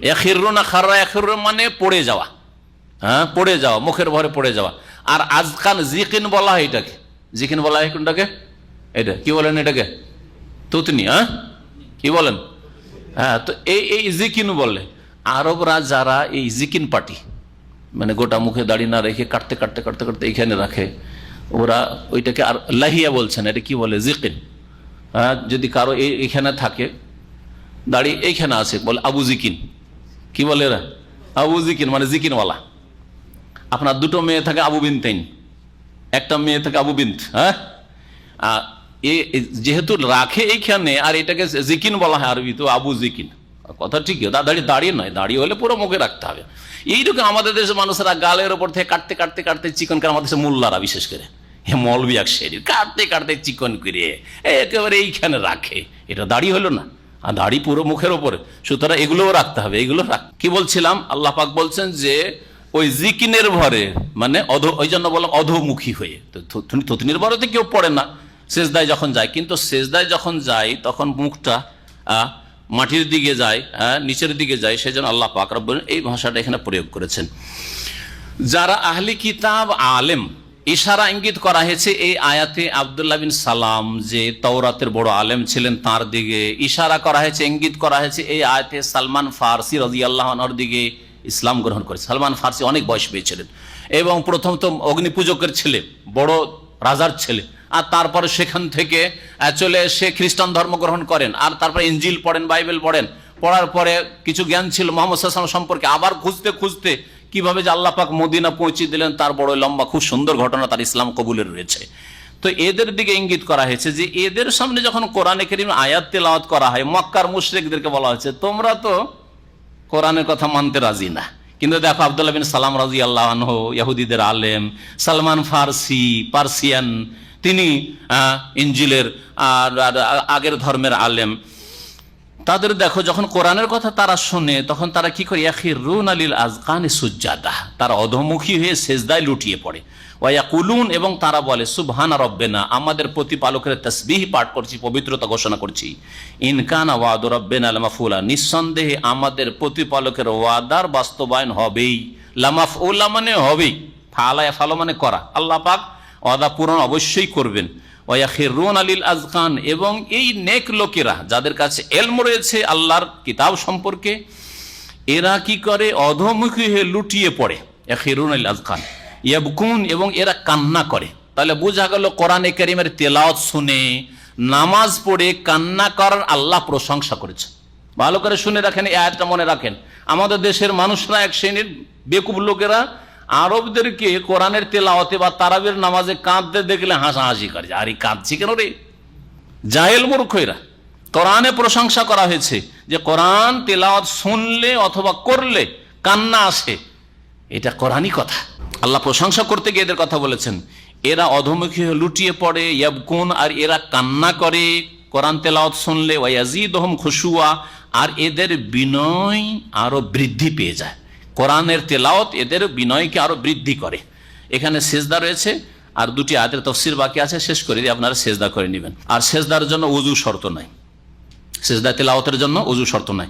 ইয়াখিরুনা, খাররা ইয়াখিরু মানে পড়ে যাওয়া, পড়ে যাওয়া, মুখের ভরে পড়ে যাওয়া। আর আযকান জিকিন বলা হয় এটাকে, জিকিন বলা হয় কোনটাকে, এটা কি বলেন, এটাকে তুতনি, কি বলেন? হ্যাঁ, তো এই জিকিন বলে। আরবরা যারা এই জিকিন পার্টি, মানে গোটা মুখে দাড়ি না রেখে কাটতে কাটতে কাটতে কাটতে এইখানে রাখে, ওরা ওইটাকে আর লাহিয়া বলছেন, এটা কি বলে, জিকিন। যদি কারো এইখানে থাকে দাড়ি, এইখানে আছে, বলে আবু জিকিন। কি বলে এরা? আবু জিকিন মানে জিকিনওয়ালা। আপনার দুটো মেয়ে থাকে আবু বিনতাইন, একটা মেয়ে থাকে আবু বিন্ত। যেহেতু রাখে এইখানে, আর এটাকে জিকিন বলা হয় আরবি, তো আবু জিকিন, কথা ঠিক। দাড়ি নয়, দাড়ি হলে পুরো মুখে রাখতে হবে। এইরকম আমাদের দেশের মানুষেরা গালের ওপর থেকে কাটতে কাটতে কাটতে চিকন করে, আমাদের দেশে মোল্লারা বিশেষ করে, মৌলবি এক শরীর কাটতে কাটতে চিকন করে একেবারে এইখানে রাখে, এটা দাড়ি হলো না, আর দাড়ি পুরো মুখের ওপরে, সুতরাং এগুলোও রাখতে হবে, এগুলো কি বলছিলাম, আল্লাহ পাক বলছেন যে ওই জিকিনের ভরে, মানে ওই জন্য বললাম অধোমুখী হয়ে, থুতনির ভরে তো কেউ পড়ে না সেজদায় যখন যায়, কিন্তু সেজদায় যখন যায় তখন মুখটা মাটির দিকে যায়, নিচের দিকে যায়, সেই জন্য আল্লাহ পাক রব্বুল এই ভাষাটা এখানে প্রয়োগ করেছেন। যারা আহলি কিতাব আলেম, ইশারা ইঙ্গিত করা হয়েছে এই আয়াতে আব্দুল্লাহ বিন সালাম, যে তাওরাতের বড় আলেম ছিলেন, তার দিকে ইশারা করা হয়েছে, ইঙ্গিত করা হয়েছে এই আয়াতে সালমান ফারসি রাদিয়াল্লাহু আনহুর দিকে ইসলাম গ্রহণ করেছে। সালমান ফারসি অনেক বয়স পেয়েছিলেন এবং প্রথম তো অগ্নিপূজকের ছেলে, বড় রাজার ছেলে, আর তারপরে সেখান থেকে চলে এসে খ্রিস্টান ধর্ম গ্রহণ করেন, আর তারপরে ইনজিল পড়েন, বাইবেল পড়েন, পড়ার পরে কিছু জ্ঞান ছিল মুহাম্মদ সাল্লাল্লাহু আলাইহি ওয়াসাল্লাম সম্পর্কে, আবার খুঁজতে খুঁজতে কিভাবে যে আল্লাহ পাক মদিনা পৌঁছে দিলেন, তার বড় লম্বা খুব সুন্দর ঘটনা তার ইসলাম কবুলের রয়েছে। তো এদের দিকে ইঙ্গিত করা হয়েছে যে এদের সামনে যখন কোরআনে কারীম আয়াত তেলাওয়াত করা হয়, মক্কার মুশরিকদেরকে বলা হয়েছে তোমরা তো কোরআনের কথা মানতে রাজি না, কিন্তু দেখো আব্দুল্লাহ বিন সালাম রাদিয়াল্লাহু আনহু ইহুদিদের আলেম, সালমান ফারসি পার্সিয়ান, তিনি ইনজিলের আগের ধর্মের আলেম, তাদের দেখো যখন কোরআনের কথা তারা শোনে তখন তারা কি করে, ইয়াখিরুনা লিল আযকানি সুজ্জাদা, তারা অধোমুখী হয়ে সেজদায় লুটিয়ে পড়ে। ওয়া ইয়াকুলুন, এবং তারা বলে সুবহানা রাব্বিনা, আমাদের প্রতিপালকের তাসবিহ পাঠ করছি, পবিত্রতা ঘোষণা করছি। ইন কানা ওয়াদু রাব্বিনা লামাফউলা, নিঃসন্দেহে আমাদের প্রতিপালকের ওয়াদার বাস্তবায়ন হবেই। লামাফউলা মানে হবেই, ফালা ইয়াফালু মানে করা, আল্লাহ পাক ওয়াদা পূরণ অবশ্যই করবেন। ওয়াখিরুনা লিল আযকান, এবং এই নেক লোকেরা যাদের কাছে ইলম রয়েছে আল্লাহর কিতাব সম্পর্কে, এরা কি করে? অধোমুখী হয়ে লুটিয়ে পড়ে। ইয়াখিরুনা লিল আযকান ইয়াবকুন, এবং এরা কান্না করে। তাহলে বোঝা গেল কোরআনে কারীমের তেলাওয়াত শুনে, নামাজ পড়ে কান্না করার আল্লাহ প্রশংসা করেছে। ভালো করে শুনে রাখেন, এই আয়াতটা মনে রাখেন। আমাদের দেশের মানুষরা, এক শ্রেণীর বেকুব লোকেরা আরবদেরকে কোরআনের তেলাওয়াতে বা তারাবির নামাজে কাঁদতে দেখলে হাসাহাসি করে, আরে কাঁদছি কেন রে? জাহেল মূর্খ এরা। কোরআনে প্রশংসা করা হয়েছে যে কোরআন তেলাওয়াত শুনলে অথবা করলে কান্না আসে, এটা কোরআনই কথা। আল্লাহ প্রশংসা করতে গিয়ে এদের কথা বলেছেন। এরা অধমুখী লুটিয়ে পড়ে, ইয়াবকুন, আর এরা কান্না করে কোরআন তেলাওয়াত শুনলে, ওয়ায়াজিদুহুম খুশুয়া, আর এদের বিনয় আরো বৃদ্ধি পেয়ে যায়। কোরআনের তেলাওয়াত এদের বিনয়কে আরো বৃদ্ধি করে। এখানে সেজদা রয়েছে, আর দুটি আয়াতের তাফসীর বাকি আছে, শেষ করে দিয়ে আপনারা সেজদা করে নেবেন। আর সেজদার জন্য ওযু শর্ত নাই, সেজদা তেলাওয়াতের জন্য ওযু শর্ত নাই।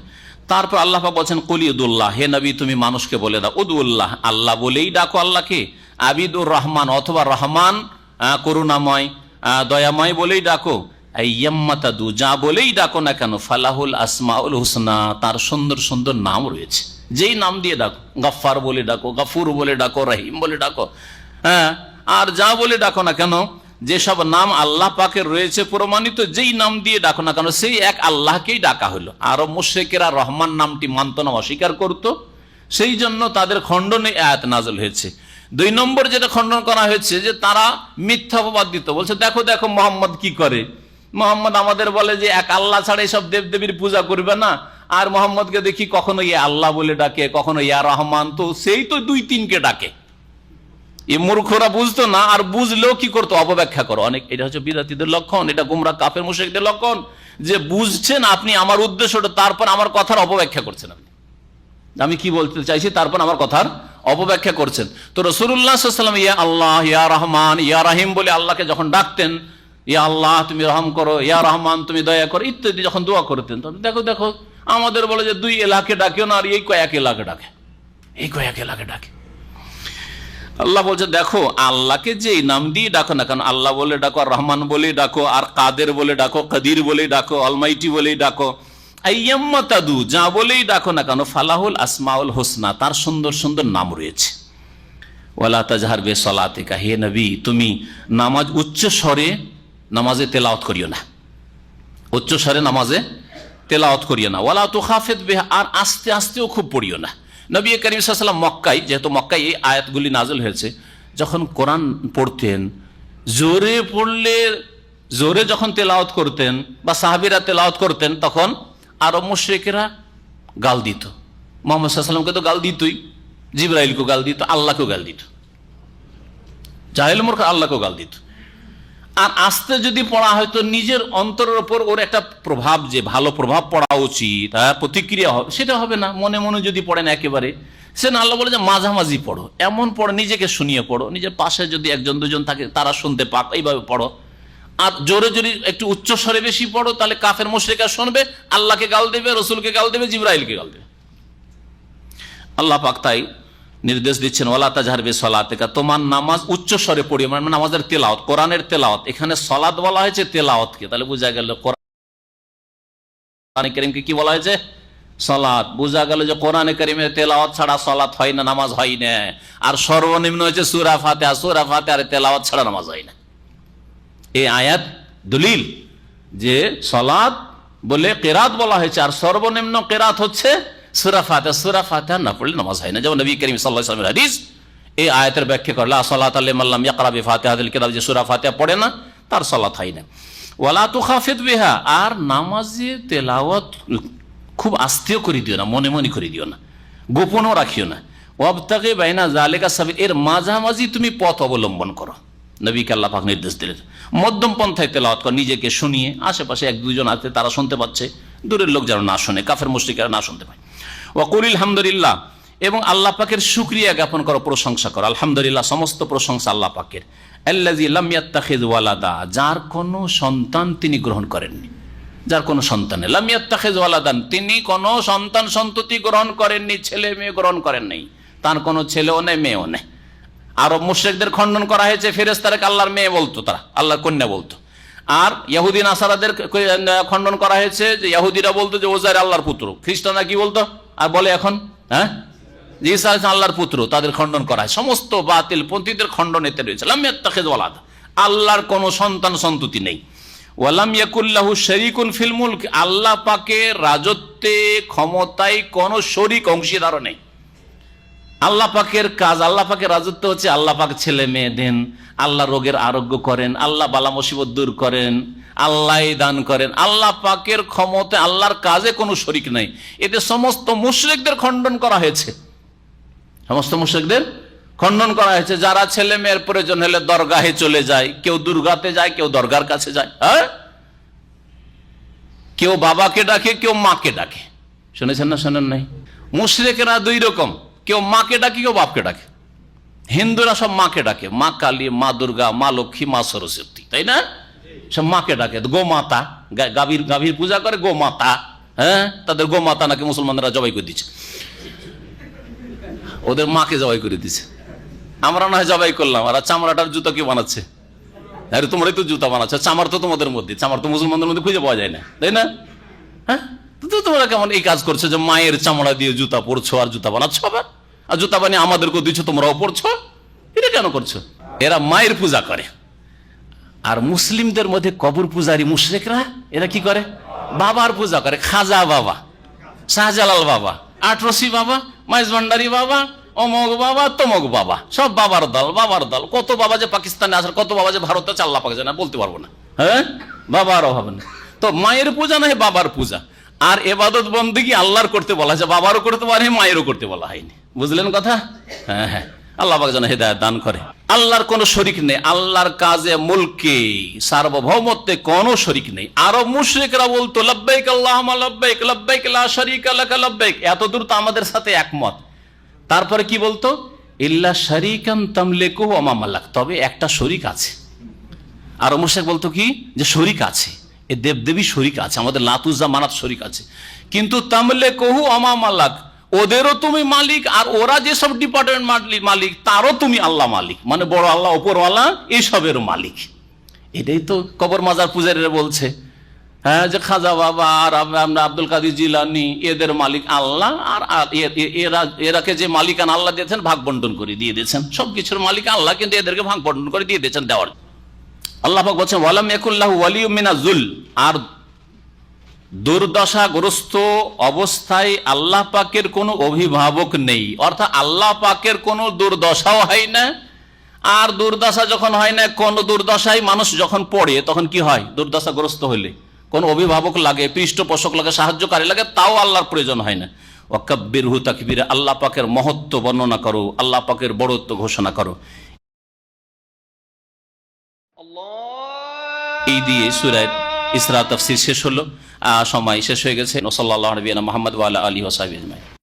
তারপর আল্লাহ পাক বলেন, কুল উদুল্লাহ, হে নবী তুমি মানুষকে বলে দাও, উদুল্লাহ, আল্লাহ বলেই ডাকো আল্লাহকে, আবিদুর রহমান, অথবা রহমান করুণাময় দয়াময় বলেই ডাকো, আইয়াম্মাতাদু, যা বলেই ডাকো না কেন, ফালাহুল আসমাউল হুসনা, তার সুন্দর সুন্দর নাম রয়েছে, যেই নাম দিয়ে ডাকো, গফফার বলে ডাকো, গফুর বলে ডাকো, রহিম বলে ডাকো, হ্যাঁ, আর যা বলে ডাকো না কেন, যেসব নাম আল্লাহ পাকের রয়েছে প্রমাণিত, যেই নাম দিয়ে ডাকো না কেন, সেই এক আল্লাহকেই ডাকা হলো। আরো মুশরিকেরা রহমান নামটি মানত না, অস্বীকার করত, সেই জন্য তাদের খণ্ডনে আয়াত নাযিল হয়েছে। 2 নম্বর যেটা খণ্ডন করা হয়েছে, যে তারা মিথ্যা অপবাদ দিত, বলছে দেখো দেখো মোহাম্মদ কি করে, মোহাম্মদ আমাদের বলে যে এক আল্লাহ ছাড়া এইসব দেবদেবীর পূজা করবে না, আর মোহাম্মদকে দেখি কখনো ইয়া আল্লাহ বলে ডাকে, কখনো ইয়া রহমান, তো সেই তো 2-3কে ডাকে। এই মূর্খরা বুঝতো না, আর বুঝলেও কি করতো? অপব্যাখ্যা করো অনেক। এটা হচ্ছে বিদাতীদের লক্ষণ, এটা গুমরা কাফের মুশরিকদের লক্ষণ, যে বুঝছেন আপনি আমার উদ্দেশ্যটা, তারপর আমার কথার অপব্যাখ্যা করছেন। আপনি আমি কি বলতে চাইছি তারপর আমার কথার অপব্যাখ্যা করছেন। তো রাসূলুল্লাহ সাল্লাল্লাহু আলাইহি ওয়াসাল্লাম ইয়া আল্লাহ, ইয়া রহমান, ইয়া রাহিম বলে আল্লাহকে যখন ডাকতেন, ইয়া আল্লাহ তুমি রহম করো, ইয়া রহমান তুমি দয়া করো ইত্যাদি যখন দোয়া করতেন, তখন দেখো দেখো আমাদের বলে যে 2 এলাকে ডাকেও না, আর এই কয়েক এলাকে ডাকে, এই কয়েক এলাকে ডাকে। আল্লাহ বলছে দেখো আল্লাহকে যে নাম দিয়ে ডাকো না কেন, আল্লাহ বলে ডাকো, আর রহমান বলে ডাকো, আর কাদের বলে ডাকো, কাদির বলে ডাকো, অলমাইটি বলেই ডাকো, আইয়াম্মাতাদু, যা বলেই ডাকো না কেন, ফালাহুল আসমাউল হুসনা, তার সুন্দর সুন্দর নাম রয়েছে। ওয়ালা তাজহার বিসলাতিকা, হে নবী তুমি নামাজ উচ্চ স্বরে নামাজে তেলাওয়াত করিও না, উচ্চ স্বরে নামাজে তেলাওয়াত করিও না। ওয়ালা তুখাফিদ বিহা, আর আস্তে আস্তেও খুব পড়িও না। নবী করিম সাল্লাল্লাহু আলাইহি ওয়াসাল্লাম মক্কায়, যেহেতু মক্কায় এই আয়াতগুলি নাযিল হয়েছে, যখন কোরআন পড়তেন, জোরে পড়লে, জোরে যখন তেলাওয়াত করতেন বা সাহাবীরা তেলাওয়াত করতেন, তখন আরব মুশরিকেরা গাল দিত। মুহাম্মদ সাল্লাল্লাহু আলাইহি ওয়াসাল্লামকে তো গাল দিতই, জিবরাইলকে গাল দিত, আল্লাহকেও গাল দিত, জাহেল মূর্খ আল্লাহকেও গাল দিত। আর আস্তে যদি পড়া হয়তো নিজের অন্তরের উপর ওর একটা প্রভাব, যে ভালো প্রভাব পড়া উচিত, তার প্রতিক্রিয়া হবে, সেটা হবে না। মনে মনে যদি পড়েন একেবারে, সে না, আল্লাহ বলে যে মাঝামাঝি পড়ো, এমন পড়ো নিজেকে শুনিয়ে পড়ো, নিজের পাশে যদি 1-2জন থাকে তারা শুনতে পাক, এইভাবে পড়ো। আর জোরে যদি একটু উচ্চ স্বরে বেশি পড়ো, তাহলে কাফের মুশরিকরা শুনবে, আল্লাহকে গাল দেবে, রসুলকে গাল দেবে, জিবরাইলকে গাল দেবে। আল্লাহ পাক তাই নির্দেশ দিচ্ছেন, ওয়ালা তাজহার বিসলাতিকা, তোমার নামাজ উচ্চ স্বরে পড়িও, মানে নামাজের তেলাওয়াত, কোরআনের তেলাওয়াত। এখানে সলাত বলা হয়েছে তেলাওয়াতকে, তাহলে বোঝা গেল কোরআন কারীমকে কি বলা হয়েছে? সলাত। বোঝা গেল যে কোরআন কারীমের তেলাওয়াত ছাড়া সলাত হয় না, নামাজ হয় না। আর সর্বনিম্ন হচ্ছে সূরা ফাতিহা, সূরা ফাতিহার তেলাওয়াত ছাড়া নামাজ হয় না। এই আয়াত দলিল যে সলাত বলে কেরাত বলা হয়েছে, আর সর্বনিম্ন কেরাত হচ্ছে সূরা ফাতিহা। সূরা ফাতিহা না পড়লে নামাজ হয় না। যেমন নবী করিম সাল্লাল্লাহু আলাইহি ওয়াসাল্লামের হাদিস এই আয়াতের ব্যাখ্যা করে, লা সালাতা লিমান লাম ইয়াকরা বিফাতিহাতিল কিতাব, যে সূরা ফাতিহা পড়ে না তার সালাত হয় না। ওয়ালা তুখাফিদ বিহা, আর নামাজে তেলাওয়াত খুব আস্তেও করে দিও না, মনে মনে করে দিও না, গোপনও রাখিও না। ওয়াবতাগি বাইনা যালিকা সাবিল, এর মাঝামাঝি তুমি পথ অবলম্বন করো। নবীকে আল্লাহ পাক নির্দেশ দিলেন মধ্যম পন্থায় তেলাওয়াত কর, নিজেকে শুনিয়ে, আশেপাশে 1-2জন আছে তারা শুনতে পাচ্ছে, দূরের লোক যেন না শোনে, কাফের মুশরিকরা না শুনতে পায়। ওয়াকুলিল হামদুলিল্লাহ, এবং আল্লাহ পাকের শুকরিয়া জ্ঞাপন করো, প্রশংসা করো। আলহামদুলিল্লাহ, সমস্ত প্রশংসা আল্লাহ পাকের। আল্লাযী লাম ইয়াত্তাখিয ওয়ালাদা, যার কোনো সন্তান তিনি গ্রহণ করেননি, যার কোনো সন্তান নেই। লাম ইয়াত্তাখিয ওয়ালাদান, তিনি কোনো সন্তান সন্ততি গ্রহণ করেননি, ছেলে মেয়ে গ্রহণ করেন নাই, তার কোনো ছেলেও নেই মেয়েও নেই। আরব মুশরিকদের খণ্ডন করা হয়েছে, ফেরেশতাদেরকে আল্লাহর মেয়ে বলতো, তারা আল্লাহর কন্যা বলতো। আর ইহুদি নাসারাদের খণ্ডন করা হয়েছে যে ইহুদিরা বলতো যে ওজাইর আল্লাহর পুত্র, খ্রিস্টানরা কি বলতো আর বলে এখন, হ্যাঁ, যে ঈসা আল্লাহর পুত্র, তাদের খণ্ডন করা হয়। সমস্ত বাতিল পন্থীদের খণ্ডন এতে রয়েছে। লাম ইয়াত্তাখিয ওয়ালাদ, আল্লাহর কোন সন্তান সন্ততি নেই। ওয়ালাম ইয়াকুল লাহু শারীকুন ফিল মুলক, আল্লাহ পাকের রাজত্বে ক্ষমতায় কোন শরীক অংশীদার নেই। আল্লাহ পাকের কাজ, আল্লাহ পাকের রাজত্ব হচ্ছে আল্লাহ পাক ছেলে মেয়ে দেন, আল্লাহ রোগের আরোগ্য করেন, আল্লাহ বালা মুসিবত দূর করেন, আল্লাহ দান করেন। আল্লাহ পাকের ক্ষমতা, আল্লাহর কাজে কোনো শরীক নাই। এতে সমস্ত মুশরিকদের খণ্ডন করা হয়েছে, সমস্ত মুশরিকদের খণ্ডন করা হয়েছে। যারা ছেলে মেয়ের প্রয়োজন হলে দরগাহে চলে যায়, কেউ দুর্গাতে যায়, কেউ দরগার কাছে যায়, হ্যাঁ, কেউ বাবাকে ডাকে, কেউ মাকে ডাকে। শুনেছেন না শোনেন নাই? মুশরিকেরা দুই রকম, কেউ মাকে ডাকে, কেউ বাপকে ডাকে। হিন্দুরা সব মাকে ডাকে, মা কালী, মা দুর্গা, মা লক্ষ্মী, মা সরস্বতী, তাই না? সব মাকে ডাকে। গোমাতা, গাভীর পূজা করে গোমাতা, হ্যাঁ, তাদের গোমাতা নাকি মুসলমানরা জবাই করে দিচ্ছে, ওদের মাকে জবাই করে দিচ্ছে। আমরা না হয় জবাই করলাম, আর চামড়াটার জুতা কি বানাচ্ছে? আরে তোমরাই তো জুতা বানাচ্ছে, চামড়া তো তোমাদের মধ্যে, চামড়া তো মুসলমানদের মধ্যে খুঁজে পাওয়া যায় না, তাই না? হ্যাঁ, তো তোমরা কেমন এই কাজ করছো যে মায়ের চামড়া দিয়ে জুতা পরছো আর জুতা বানাচ্ছ, আবার আর জুতা বানিয়ে আমাদেরকেও দিচ্ছ, তোমরাও পরছো? এটা কেন করছো? এরা মায়ের পূজা করে। আর মুসলিমদের মধ্যে কবর পূজারী মুশরিকরা এরা কি করে? বাবার পূজা করে। খাজা বাবা, শাহজালাল বাবা, আটরসি বাবা, মাইজ ভান্ডারি বাবা, অমক বাবা, তমক বাবা, সব বাবার দল, বাবার দল। কত বাবা যে পাকিস্তানে আসার, কত বাবা যে ভারতে আছে, আল্লাহ পাক জানে, বলতে পারবো না। হ্যাঁ, বাবার অভাব নেই। তো মায়ের পূজা না, বাবার পূজা। আর এবাদত বন্দেগী আল্লাহর করতে বলা হয়েছে, বাবারও করতে পারে, মায়েরও করতে বলা হয়নি। বুঝলেন কথা? হ্যাঁ হ্যাঁ, আল্লাহ পাক যেন হেদায়েত দান করে। আল্লাহর কোনো শরীক নেই, আল্লাহর কাজে, মুলকে, সার্বভৌমত্বে কোনো শরীক নেই। আরব মুশরিকরা বলতো লব্বাইক আল্লাহুম্মা লব্বাইক, লব্বাইক লা শারীকা লাকা লব্বাইক। এতদূর তো আমাদের সাথে একমত। তারপরে কি বলতো? ইল্লা শারীকান তামলিকুহু ওয়া মা মালাক, তবে একটা শরীক আছে। আরব মুশরিক বলতো কি, যে শরীক আছে, এ দেবদেবী শরীক আছে, আমাদের লাত উজ্জা মানাত শরীক আছে, কিন্তু তামলিকুহু ওয়া মা মালাক, ওদেরও তুমি মালিক, আর ওরা যেসব ডিপার্টমেন্ট মালিক তারও তুমি আল্লাহ মালিক, মানে বড় আল্লাহ, ওপরওয়ালা, এইসবের মালিক। এটাই তো কবর মাজার পূজারীরা বলছে, হ্যাঁ, যে খাজা বাবা আর আমরা আব্দুল কাদের জিলানী, এদের মালিক আল্লাহ, আর এরাকে যে মালিকান আল্লাহ দিয়েছেন ভাগ বন্টন করে দিয়ে দিয়েছেন, সবকিছুর মালিক আল্লাহ, কিন্তু এদেরকে ভাগ বন্টন করে দিয়ে দিয়েছেন দেওয়ার। আল্লাহ পাক বলছেন ওয়ালাম ইয়াকুল্লাহু ওয়ালিয়্যুম মিনাজ-যুল, আর দুর্দশাগ্রস্ত অবস্থায় আল্লাহ পাকের কোনো অভিভাবক নেই, অর্থাৎ আল্লাহ পাকের কোনো দুর্দশাও হয় না। আর দুর্দশা যখন হয় না, কোন দুর্দশায় মানুষ যখন পড়ে তখন কি হয়? দুর্দশাগ্রস্ত হলে কোন অভিভাবক লাগে, পৃষ্ঠপোষক লাগে, সাহায্যকারী লাগে, তাও আল্লাহর প্রয়োজন হয় না। ওয়াকাব্বিরহু তাকবীরা, আল্লাহ পাকের মহত্ব বর্ণনা করো, আল্লাহ পাকের বড়ত্ব ঘোষণা করো। এই দিয়ে সূরা ইসরা তাফসীর শেষ হলো। সময় শেষ হয়ে গেছে। সাল্লাল্লাহু আলাইহি ওয়া সাল্লাম মুহাম্মদ ওয়া আলা আলিহি ওয়া সাহবিহি আজমাইন।